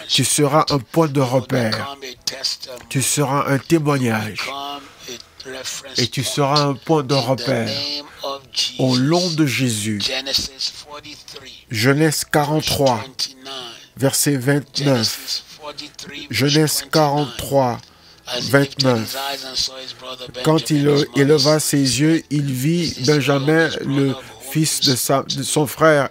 Tu seras un point de repère. Tu seras un témoignage. Et tu seras un point de repère. Au nom de Jésus. Genèse 43, verset 29. Genèse 43, 29. Quand il éleva ses yeux, il vit Benjamin, le fils de son frère,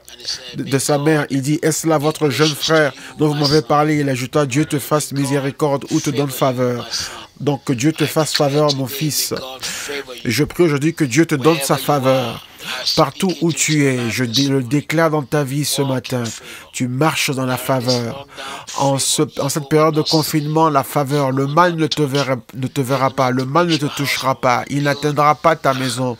de sa mère. Il dit, est-ce là votre jeune frère dont vous m'avez parlé? Il ajouta, Dieu te fasse miséricorde ou te donne faveur. Donc que Dieu te fasse faveur, mon fils. Je prie aujourd'hui que Dieu te donne sa faveur. Partout où tu es, je le déclare dans ta vie ce matin. Tu marches dans la faveur. En cette période de confinement, la faveur, le mal ne te verra pas, le mal ne te touchera pas, il n'atteindra pas ta maison.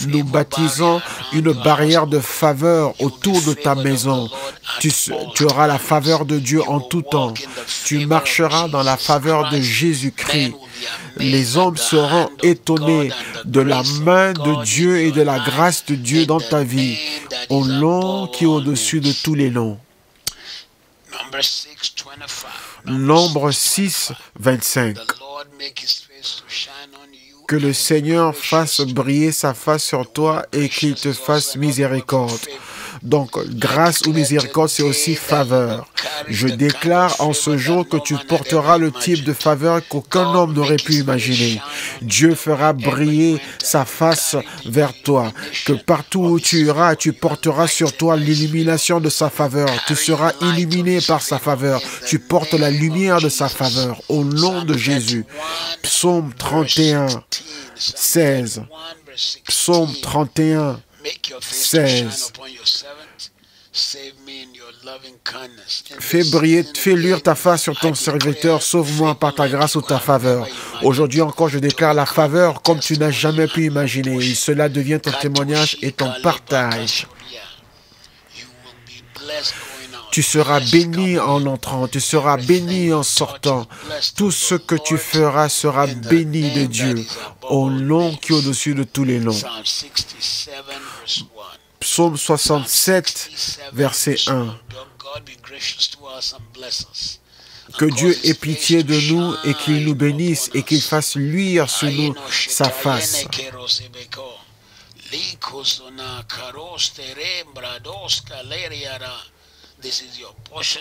Nous baptisons une barrière de faveur autour de ta maison. Tu auras la faveur de Dieu en tout temps. Tu marcheras dans la faveur de Jésus-Christ. Les hommes seront étonnés de la main de Dieu et de la grâce de Dieu dans ta vie, au nom qui est au-dessus de tous les noms. Nombre 6, 25. Que le Seigneur fasse briller sa face sur toi et qu'il te fasse miséricorde. Donc, grâce ou miséricorde, c'est aussi faveur. Je déclare en ce jour que tu porteras le type de faveur qu'aucun homme n'aurait pu imaginer. Dieu fera briller sa face vers toi. Que partout où tu iras, tu porteras sur toi l'illumination de sa faveur. Tu seras illuminé par sa faveur. Tu portes la lumière de sa faveur. Au nom de Jésus. Psaume 31, 16. Psaume 31, 16. Fais luire ta face sur ton serviteur, sauve-moi par ta grâce ou ta faveur. Aujourd'hui encore, je déclare la faveur comme tu n'as jamais pu imaginer. Et cela devient ton témoignage et ton partage. Tu seras béni en entrant, tu seras béni en sortant. Tout ce que tu feras sera béni de Dieu, au nom qui est au-dessus de tous les noms. Psaume 67, verset 1. Que Dieu ait pitié de nous et qu'il nous bénisse et qu'il fasse luire sur nous sa face.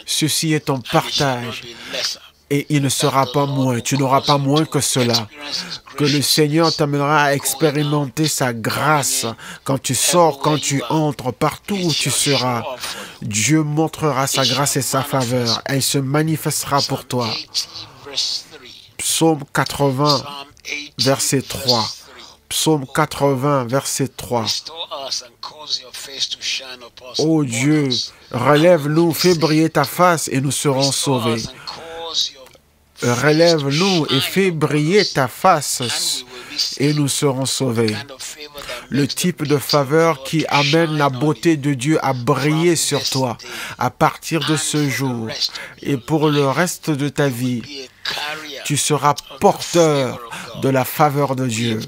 Ceci est ton partage. Et il ne sera pas moins. Tu n'auras pas moins que cela. Que le Seigneur t'amènera à expérimenter sa grâce quand tu sors, quand tu entres, partout où tu seras. Dieu montrera sa grâce et sa faveur. Elle se manifestera pour toi. Psaume 80, verset 3. Psaume 80, verset 3. Ô Dieu, relève-nous, fais briller ta face et nous serons sauvés. Relève-nous et fais briller ta face et nous serons sauvés. Le type de faveur qui amène la beauté de Dieu à briller sur toi à partir de ce jour et pour le reste de ta vie. Tu seras porteur de la faveur de Dieu.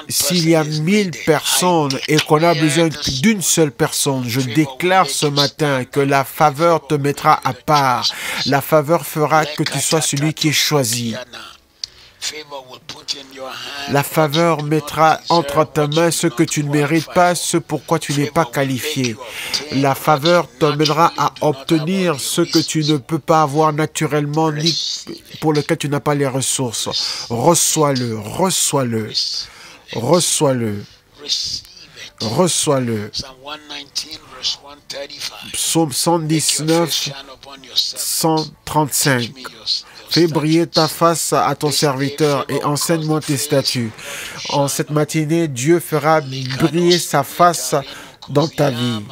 S'il y a 1000 personnes et qu'on a besoin d'une seule personne, je déclare ce matin que la faveur te mettra à part. La faveur fera que tu sois celui qui est choisi. La faveur mettra entre tes mains ce que tu ne mérites pas, ce pourquoi tu n'es pas qualifié. La faveur t'amènera à obtenir ce que tu ne peux pas avoir naturellement, ni pour lequel tu n'as pas les ressources. Reçois-le, reçois-le, reçois-le, reçois-le. Psaume 119, 135. Fais briller ta face à ton serviteur et enseigne-moi tes statuts. En cette matinée, Dieu fera briller sa face dans ta vie.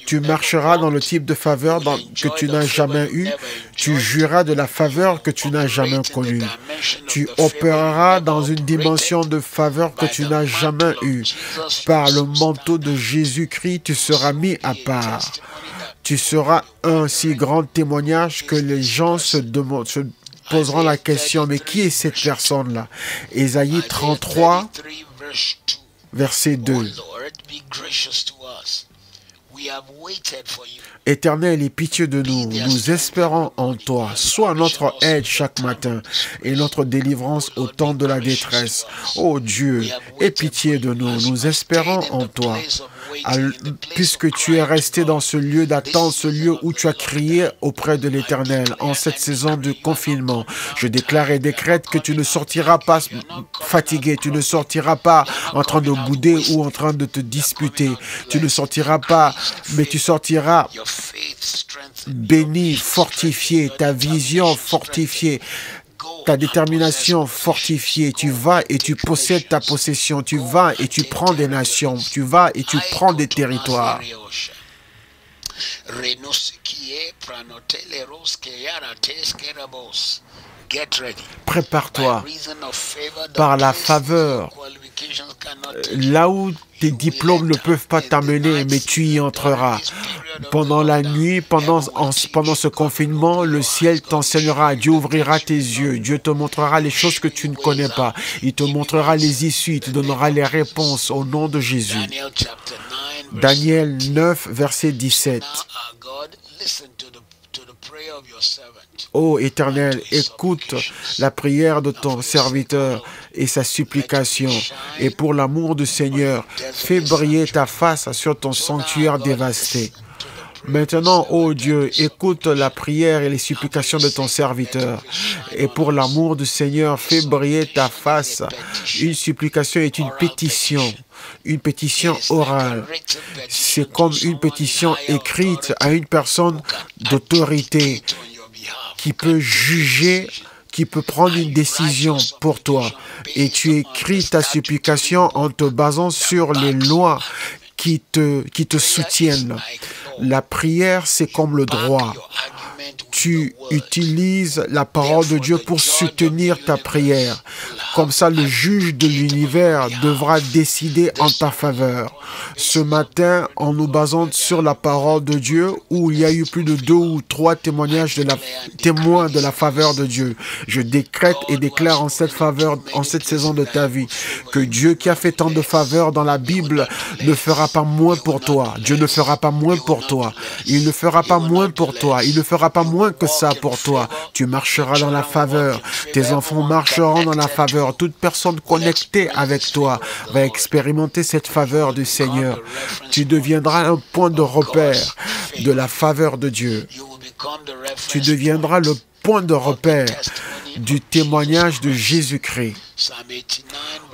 Tu marcheras dans le type de faveur que tu n'as jamais eu. Tu jouiras de la faveur que tu n'as jamais connue. Tu opéreras dans une dimension de faveur que tu n'as jamais eue. Par le manteau de Jésus-Christ, tu seras mis à part. Tu seras un si grand témoignage que les gens se poseront la question, mais qui est cette personne-là? Ésaïe 33, verset 2. Éternel, aie pitié de nous. Nous espérons en toi. Sois notre aide chaque matin et notre délivrance au temps de la détresse. Ô Dieu, aie pitié de nous. Nous espérons en toi. Puisque tu es resté dans ce lieu d'attente, ce lieu où tu as crié auprès de l'Éternel en cette saison de confinement, je déclare et décrète que tu ne sortiras pas fatigué, tu ne sortiras pas en train de bouder ou en train de te disputer, tu ne sortiras pas, mais tu sortiras béni, fortifié, ta vision fortifiée. ta détermination fortifiée. Tu vas et tu possèdes ta possession. Tu vas et tu prends des nations. Tu vas et tu prends des territoires. Prépare-toi par la faveur. Là où tes diplômes ne peuvent pas t'amener, mais tu y entreras. Pendant la nuit, pendant ce confinement, le ciel t'enseignera. Dieu ouvrira tes yeux. Dieu te montrera les choses que tu ne connais pas. Il te montrera les issues. Il te donnera les réponses au nom de Jésus. Daniel 9, verset 17. Ô Éternel, écoute la prière de ton serviteur et sa supplication. Et pour l'amour du Seigneur, fais briller ta face sur ton sanctuaire dévasté. Maintenant, ô Dieu, écoute la prière et les supplications de ton serviteur. Et pour l'amour du Seigneur, fais briller ta face. Une supplication est une pétition orale. C'est comme une pétition écrite à une personne d'autorité qui peut juger, qui peut prendre une décision pour toi. Et tu écris ta supplication en te basant sur les lois qui te soutiennent. La prière, c'est comme le droit. Tu utilises la parole de Dieu pour soutenir ta prière. Comme ça, le juge de l'univers devra décider en ta faveur. Ce matin, en nous basant sur la parole de Dieu, où il y a eu plus de 2 ou 3 témoins de la faveur de Dieu, je décrète et déclare en cette faveur, en cette saison de ta vie, que Dieu qui a fait tant de faveurs dans la Bible ne fera pas moins pour toi. Dieu ne fera pas moins pour toi. Il ne fera pas moins pour toi. Il ne fera pas moins que ça pour toi. Tu marcheras dans la faveur. Tes enfants marcheront dans la faveur. Toute personne connectée avec toi va expérimenter cette faveur du Seigneur. Tu deviendras un point de repère de la faveur de Dieu. Tu deviendras le point de repère du témoignage de Jésus-Christ.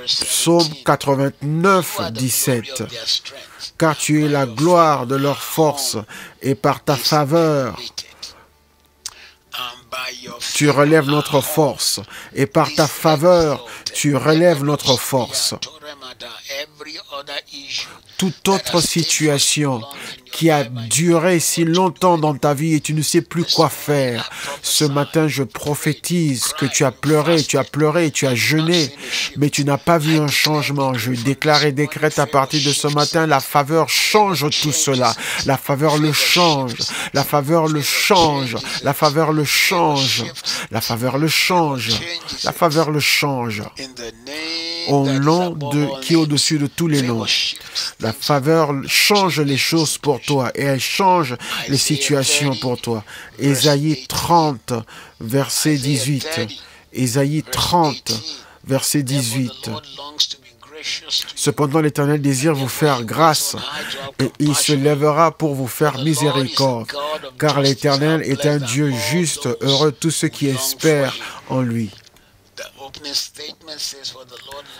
Psaume 89, 17. Car tu es la gloire de leur force et par ta faveur, tu relèves notre force, et par ta faveur, tu relèves notre force. Toute autre situation qui a duré si longtemps dans ta vie et tu ne sais plus quoi faire, ce matin je prophétise que tu as pleuré, et tu as jeûné, mais tu n'as pas vu un changement. Je déclare et décrète à partir de ce matin, la faveur change tout cela. La faveur le change, la faveur le change, la faveur le change, la faveur le change, la faveur le change. Au nom qui est au-dessus de tous les noms. La faveur change les choses pour toi et elle change les situations pour toi. Ésaïe 30, verset 18. Ésaïe 30, verset 18. Cependant, l'Éternel désire vous faire grâce et il se lèvera pour vous faire miséricorde. Car l'Éternel est un Dieu juste, heureux tous ceux qui espèrent en lui.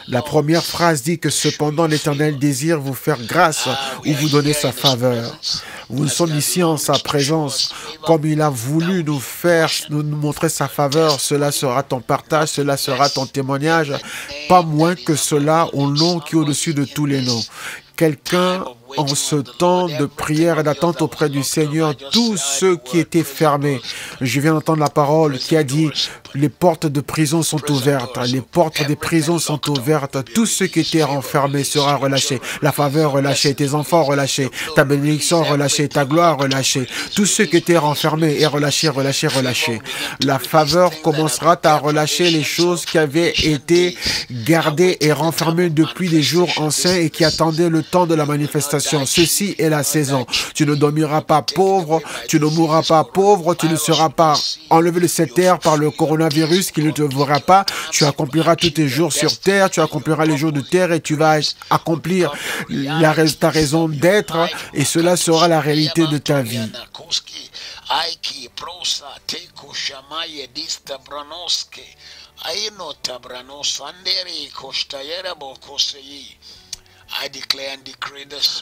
La première phrase dit que cependant l'Éternel désire vous faire grâce ou vous donner sa faveur. Nous sommes ici en sa présence. Comme il a voulu nous montrer sa faveur, cela sera ton partage, cela sera ton témoignage. Pas moins que cela au nom qui est au-dessus de tous les noms. Quelqu'un, en ce temps de prière et d'attente auprès du Seigneur, tous ceux qui étaient fermés, je viens d'entendre la parole qui a dit, les portes de prison sont ouvertes, les portes des prisons sont ouvertes, tous ceux qui étaient renfermés seront relâchés, la faveur relâchée, tes enfants relâchés, ta bénédiction relâchée, ta gloire relâchée, tous ceux qui étaient renfermés et relâchés, relâchés, relâchés. La faveur commencera à relâcher les choses qui avaient été gardées et renfermées depuis des jours anciens et qui attendaient le temps de la manifestation. Ceci est la saison. Tu ne dormiras pas pauvre, tu ne mourras pas pauvre, tu ne seras pas enlevé de cette terre par le coronavirus qui ne te verra pas. Tu accompliras tous tes jours sur terre, tu accompliras les jours de terre et tu vas accomplir ta raison d'être et cela sera la réalité de ta vie.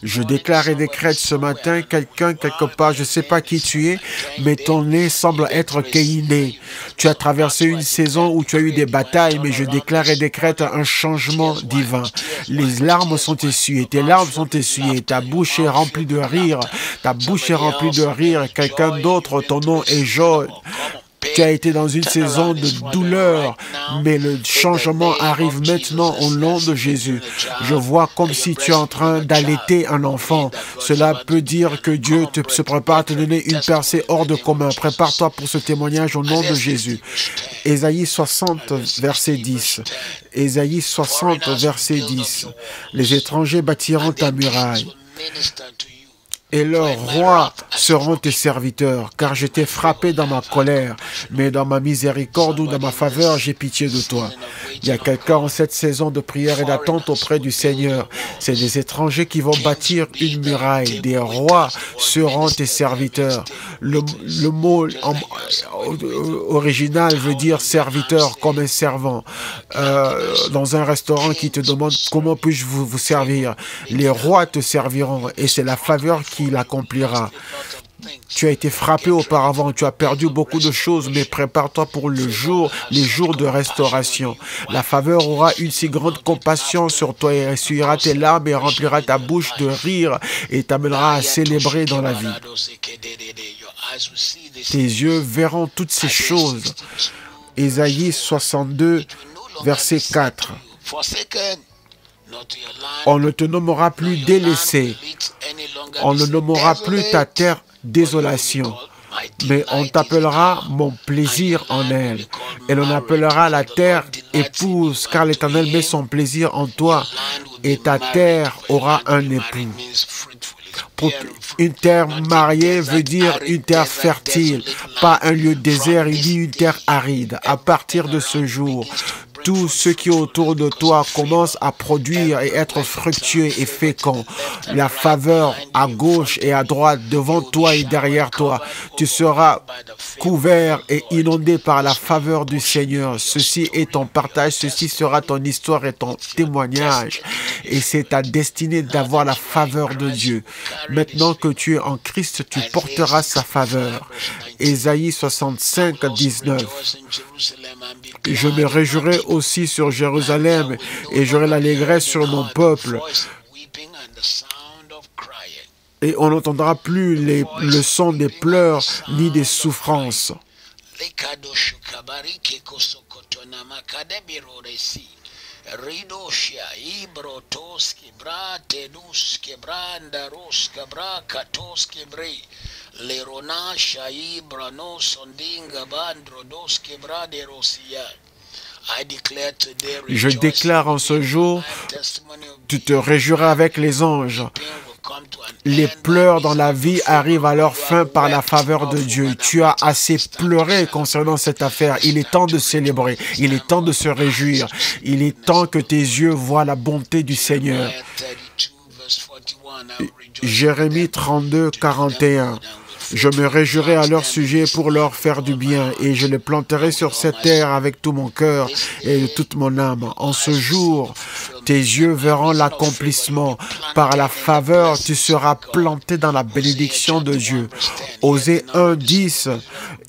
Je déclare et décrète ce matin, quelqu'un, quelque part, je ne sais pas qui tu es, mais ton nez semble être Caïné. Tu as traversé une saison où tu as eu des batailles, mais je déclare et décrète un changement divin. Les larmes sont essuyées, tes larmes sont essuyées, ta bouche est remplie de rire, ta bouche est remplie de rire. Quelqu'un d'autre, ton nom est Joël. Tu as été dans une saison de douleur, mais le changement arrive maintenant au nom de Jésus. Je vois comme si tu es en train d'allaiter un enfant. Cela peut dire que Dieu se prépare à te donner une percée hors de commun. Prépare-toi pour ce témoignage au nom de Jésus. Ésaïe 60, verset 10. Ésaïe 60, verset 10. Les étrangers bâtiront ta muraille, et leurs rois seront tes serviteurs, car je t'ai frappé dans ma colère, mais dans ma miséricorde ou dans ma faveur, j'ai pitié de toi. Il y a quelqu'un en cette saison de prière et d'attente auprès du Seigneur. C'est des étrangers qui vont bâtir une muraille. Des rois seront tes serviteurs. Le mot original veut dire serviteur, comme un servant. Dans un restaurant qui te demande comment puis-je vous servir. Les rois te serviront et c'est la faveur qui l'accomplira. Tu as été frappé auparavant, tu as perdu beaucoup de choses, mais prépare-toi pour les jours de restauration. La faveur aura une si grande compassion sur toi et essuiera tes larmes et remplira ta bouche de rire et t'amènera à célébrer dans la vie. Tes yeux verront toutes ces choses. Ésaïe 62, verset 4. On ne te nommera plus délaissé. On ne nommera plus ta terre désolation. Mais on t'appellera mon plaisir en elle. Et l'on appellera la terre épouse, car l'Éternel met son plaisir en toi. Et ta terre aura un époux. Une terre mariée veut dire une terre fertile, pas un lieu désert, il dit une terre aride. À partir de ce jour, tout ce qui est autour de toi commence à produire et être fructueux et fécond. La faveur à gauche et à droite, devant toi et derrière toi, tu seras couvert et inondé par la faveur du Seigneur. Ceci est ton partage, ceci sera ton histoire et ton témoignage. Et c'est ta destinée d'avoir la faveur de Dieu. Maintenant que tu es en Christ, tu porteras sa faveur. Ésaïe 65, 19. Je me réjouirai aussi sur Jérusalem et j'aurai l'allégresse sur mon peuple. Et on n'entendra plus le son des pleurs ni des souffrances. Je déclare en ce jour, tu te réjouiras avec les anges. Les pleurs dans la vie arrivent à leur fin par la faveur de Dieu. Tu as assez pleuré concernant cette affaire. Il est temps de célébrer. Il est temps de se réjouir. Il est temps que tes yeux voient la bonté du Seigneur. Jérémie 32, 41. Je me réjouirai à leur sujet pour leur faire du bien, et je les planterai sur cette terre avec tout mon cœur et de toute mon âme. En ce jour, tes yeux verront l'accomplissement. Par la faveur, tu seras planté dans la bénédiction de Dieu. Osée 1, 10.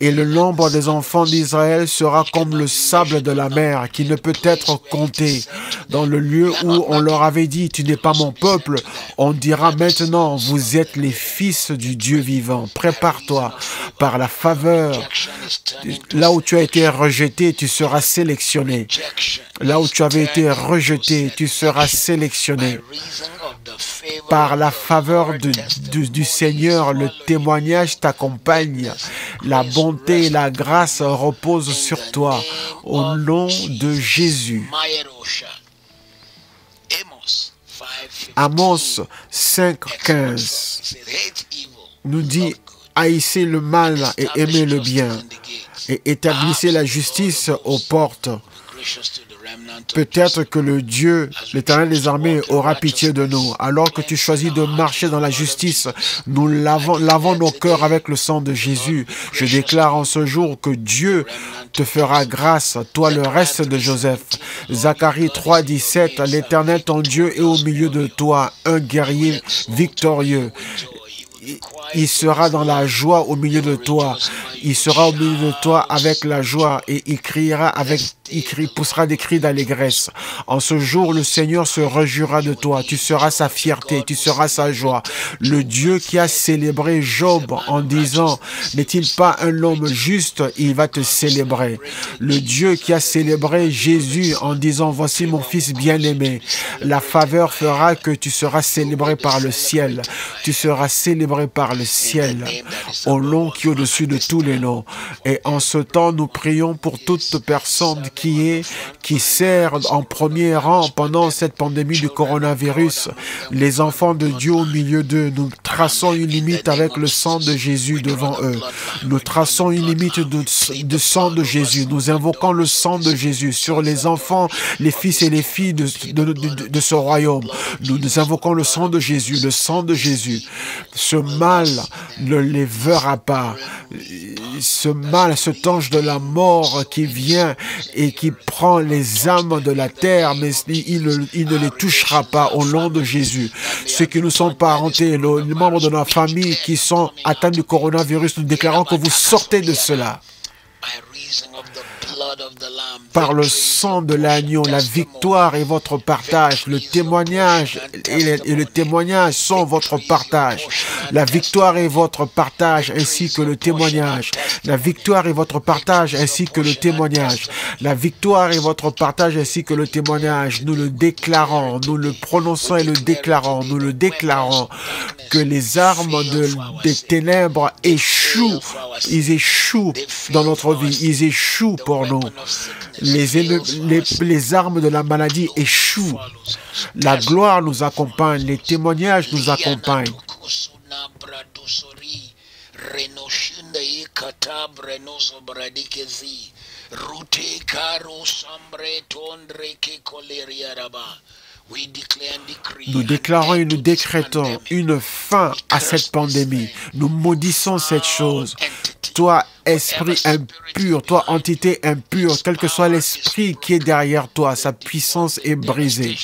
Et le nombre des enfants d'Israël sera comme le sable de la mer, qui ne peut être compté. Dans le lieu où on leur avait dit, tu n'es pas mon peuple, on dira maintenant, vous êtes les fils du Dieu vivant. Prépare-toi. Par la faveur, là où tu as été rejeté, tu seras sélectionné. Là où tu avais été rejeté, tu seras sélectionné. Par la faveur du Seigneur, le témoignage t'accompagne. La bonté et la grâce reposent sur toi. Au nom de Jésus. Amos 5, 15 nous dit, haïssez le mal et aimez le bien, et établissez la justice aux portes. Peut-être que le Dieu, l'Éternel des armées, aura pitié de nous. Alors que tu choisis de marcher dans la justice, nous lavons nos cœurs avec le sang de Jésus. Je déclare en ce jour que Dieu te fera grâce, toi le reste de Joseph. Zacharie 3, 17, l'Éternel ton Dieu est au milieu de toi, un guerrier victorieux. Il sera dans la joie au milieu de toi. Il sera au milieu de toi avec la joie et il poussera des cris d'allégresse. En ce jour, le Seigneur se réjouira de toi. Tu seras sa fierté, tu seras sa joie. Le Dieu qui a célébré Job en disant, n'est-il pas un homme juste, il va te célébrer. Le Dieu qui a célébré Jésus en disant, voici mon fils bien-aimé. La faveur fera que tu seras célébré par le ciel. Tu seras célébré par le ciel, au nom qui est au-dessus de tous les noms. Et en ce temps, nous prions pour toute personne qui sert en premier rang pendant cette pandémie du coronavirus. Les enfants de Dieu au milieu d'eux, nous traçons une limite avec le sang de Jésus devant eux. Nous traçons une limite de sang de Jésus. Nous invoquons le sang de Jésus sur les enfants, les fils et les filles de ce royaume. Nous invoquons le sang de Jésus, le sang de Jésus. Ce mal ne les verra pas. Ce mal, cet ange de la mort qui vient et qui prend les âmes de la terre, mais il ne les touchera pas au nom de Jésus. Ceux qui nous sont parentés, les membres de notre famille qui sont atteints du coronavirus, nous déclarons que vous sortez de cela. Par le sang de l'agneau, la victoire est votre partage. Le témoignage et le témoignage sont votre partage. La victoire est votre partage ainsi que le témoignage. La victoire est votre partage ainsi que le témoignage. La victoire est votre partage ainsi que le témoignage. Nous le déclarons, nous le prononçons et le déclarons. Nous le déclarons que les armes des ténèbres échouent. Ils échouent dans notre vie. Ils échouent pour nous. Les armes de la maladie échouent. La gloire nous accompagne. Les témoignages nous accompagnent. Nous déclarons et nous décrétons une fin à cette pandémie. Nous maudissons cette chose. Toi, esprit impur, toi, entité impure, quel que soit l'esprit qui est derrière toi, sa puissance est brisée.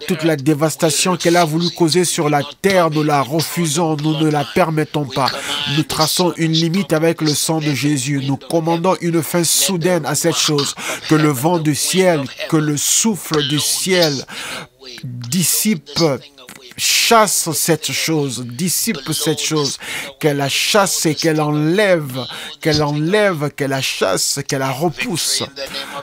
Toute la dévastation qu'elle a voulu causer sur la terre, nous la refusons, nous ne la permettons pas. Nous traçons une limite avec le sang de Jésus. Nous commandons une fin soudaine à cette chose. Que le vent du ciel, que le souffle du ciel dissipe, chasse cette chose, dissipe cette chose, qu'elle la chasse et qu'elle enlève, qu'elle la chasse, qu'elle la repousse.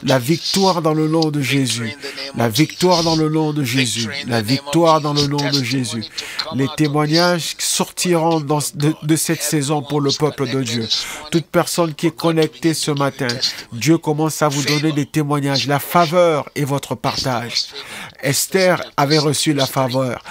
La victoire dans le nom de Jésus, la victoire dans le nom de Jésus, la victoire dans le nom de Jésus. Les témoignages sortiront de cette saison pour le peuple de Dieu. Toute personne qui est connectée ce matin, Dieu commence à vous donner des témoignages. La faveur est votre partage. Esther avait reçu la faveur.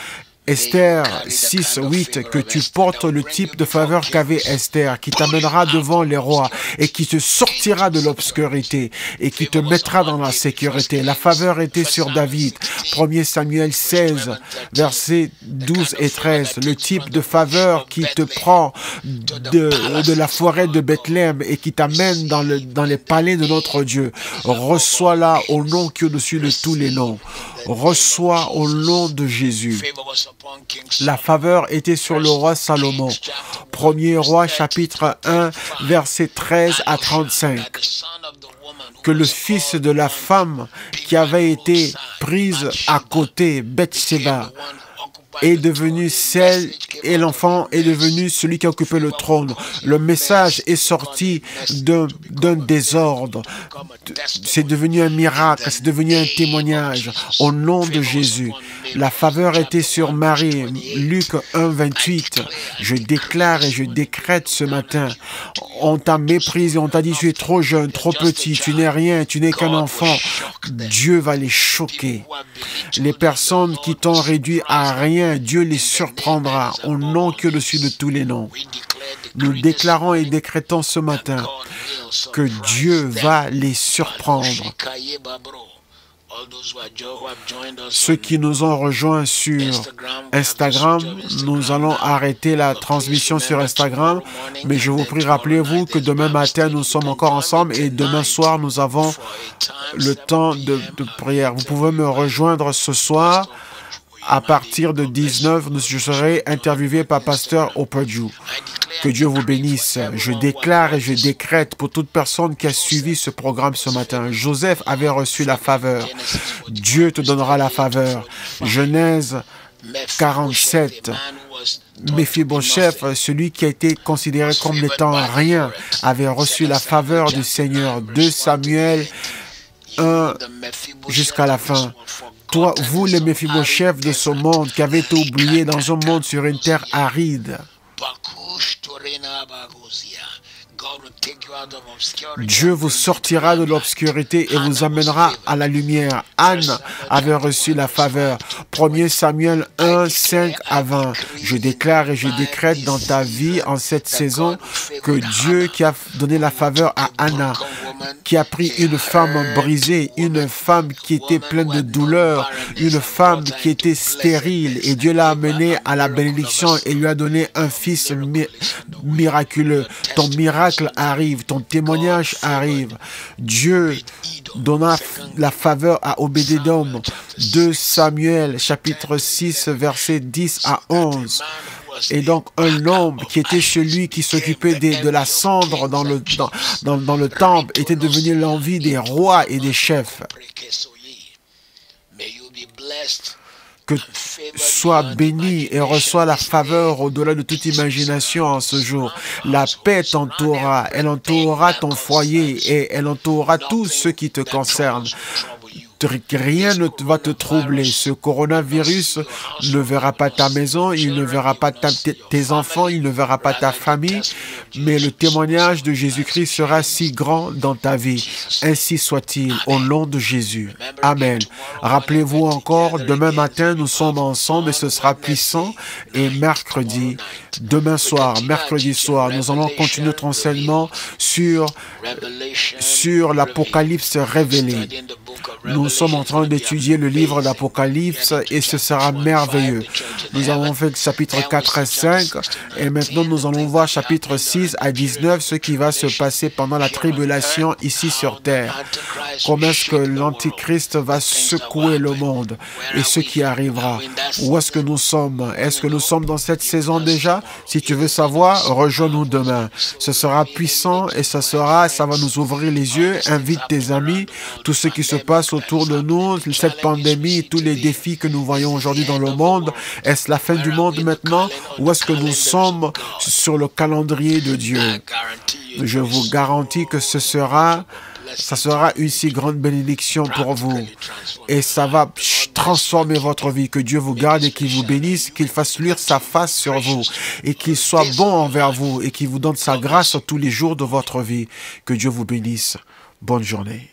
Esther 6, 8, que tu portes le type de faveur qu'avait Esther, qui t'amènera devant les rois et qui te sortira de l'obscurité et qui te mettra dans la sécurité. La faveur était sur David. 1 Samuel 16, versets 12 et 13. Le type de faveur qui te prend de la forêt de Bethléem et qui t'amène dans les palais de notre Dieu. Reçois-la au nom qui est au-dessus de tous les noms. Reçois au nom de Jésus. La faveur était sur le roi Salomon. 1er roi chapitre 1, versets 13 à 35. Que le fils de la femme qui avait été prise à côté, Bathsheba, est devenu celle et l'enfant est devenu celui qui a occupé le trône. Le message est sorti d'un désordre. C'est devenu un miracle, c'est devenu un témoignage au nom de Jésus. La faveur était sur Marie. Luc 1, 28. Je déclare et je décrète ce matin. On t'a méprisé, on t'a dit tu es trop jeune, trop petit, tu n'es rien, tu n'es qu'un enfant. Dieu va les choquer. Les personnes qui t'ont réduit à rien, Dieu les surprendra au nom qui est au-dessus de tous les noms. Nous déclarons et décrétons ce matin que Dieu va les surprendre. Ceux qui nous ont rejoints sur Instagram, nous allons arrêter la transmission sur Instagram, mais je vous prie, rappelez-vous que demain matin, nous sommes encore ensemble et demain soir, nous avons le temps de prière. Vous pouvez me rejoindre ce soir. À partir de 19, je serai interviewé par Pasteur Operdue. Que Dieu vous bénisse. Je déclare et je décrète pour toute personne qui a suivi ce programme ce matin. Joseph avait reçu la faveur. Dieu te donnera la faveur. Genèse 47. Méphibosheth, celui qui a été considéré comme n'étant rien, avait reçu la faveur du Seigneur. 2 Samuel 1 jusqu'à la fin. Toi, vous les Méphibosheth de ce monde qui avez été oubliés dans un monde sur une terre aride, Dieu vous sortira de l'obscurité et vous amènera à la lumière. Anne avait reçu la faveur. 1 Samuel 1, 5 à 20. Je déclare et je décrète dans ta vie en cette saison que Dieu qui a donné la faveur à Anna, qui a pris une femme brisée, une femme qui était pleine de douleur, une femme qui était stérile, et Dieu l'a amenée à la bénédiction et lui a donné un fils miraculeux. Ton miracle arrive, ton témoignage arrive. Dieu donna la faveur à Obédédom. 2 Samuel, chapitre 6, versets 10 à 11. Et donc, un homme qui était chez lui, qui s'occupait de la cendre dans le temple, était devenu l'envie des rois et des chefs. Que sois béni et reçois la faveur au-delà de toute imagination en ce jour. La paix t'entourera, elle entourera ton foyer et elle entourera tous ceux qui te concernent. Rien ne va te troubler. Ce coronavirus ne verra pas ta maison, il ne verra pas tes enfants, il ne verra pas ta famille, mais le témoignage de Jésus-Christ sera si grand dans ta vie. Ainsi soit-il, au nom de Jésus. Amen. Rappelez-vous encore, demain matin, nous sommes ensemble et ce sera puissant. Et mercredi, demain soir, mercredi soir, nous allons continuer notre enseignement sur l'Apocalypse révélé. Nous sommes en train d'étudier le livre d'Apocalypse et ce sera merveilleux. Nous avons fait le chapitre 4 et 5 et maintenant nous allons voir chapitre 6 à 19, ce qui va se passer pendant la tribulation ici sur terre. Comment est-ce que l'Antichrist va secouer le monde et ce qui arrivera. Où est-ce que nous sommes? Est-ce que nous sommes dans cette saison déjà? Si tu veux savoir, rejoins-nous demain. Ce sera puissant et ça va nous ouvrir les yeux. Invite tes amis, tout ce qui se passe autour de nous, cette pandémie, tous les défis que nous voyons aujourd'hui dans le monde. Est-ce la fin du monde maintenant ou est-ce que nous sommes sur le calendrier de Dieu? Je vous garantis que ça sera une si grande bénédiction pour vous et ça va transformer votre vie. Que Dieu vous garde et qu'il vous bénisse, qu'il fasse luire sa face sur vous et qu'il soit bon envers vous et qu'il vous donne sa grâce tous les jours de votre vie. Que Dieu vous bénisse. Bonne journée.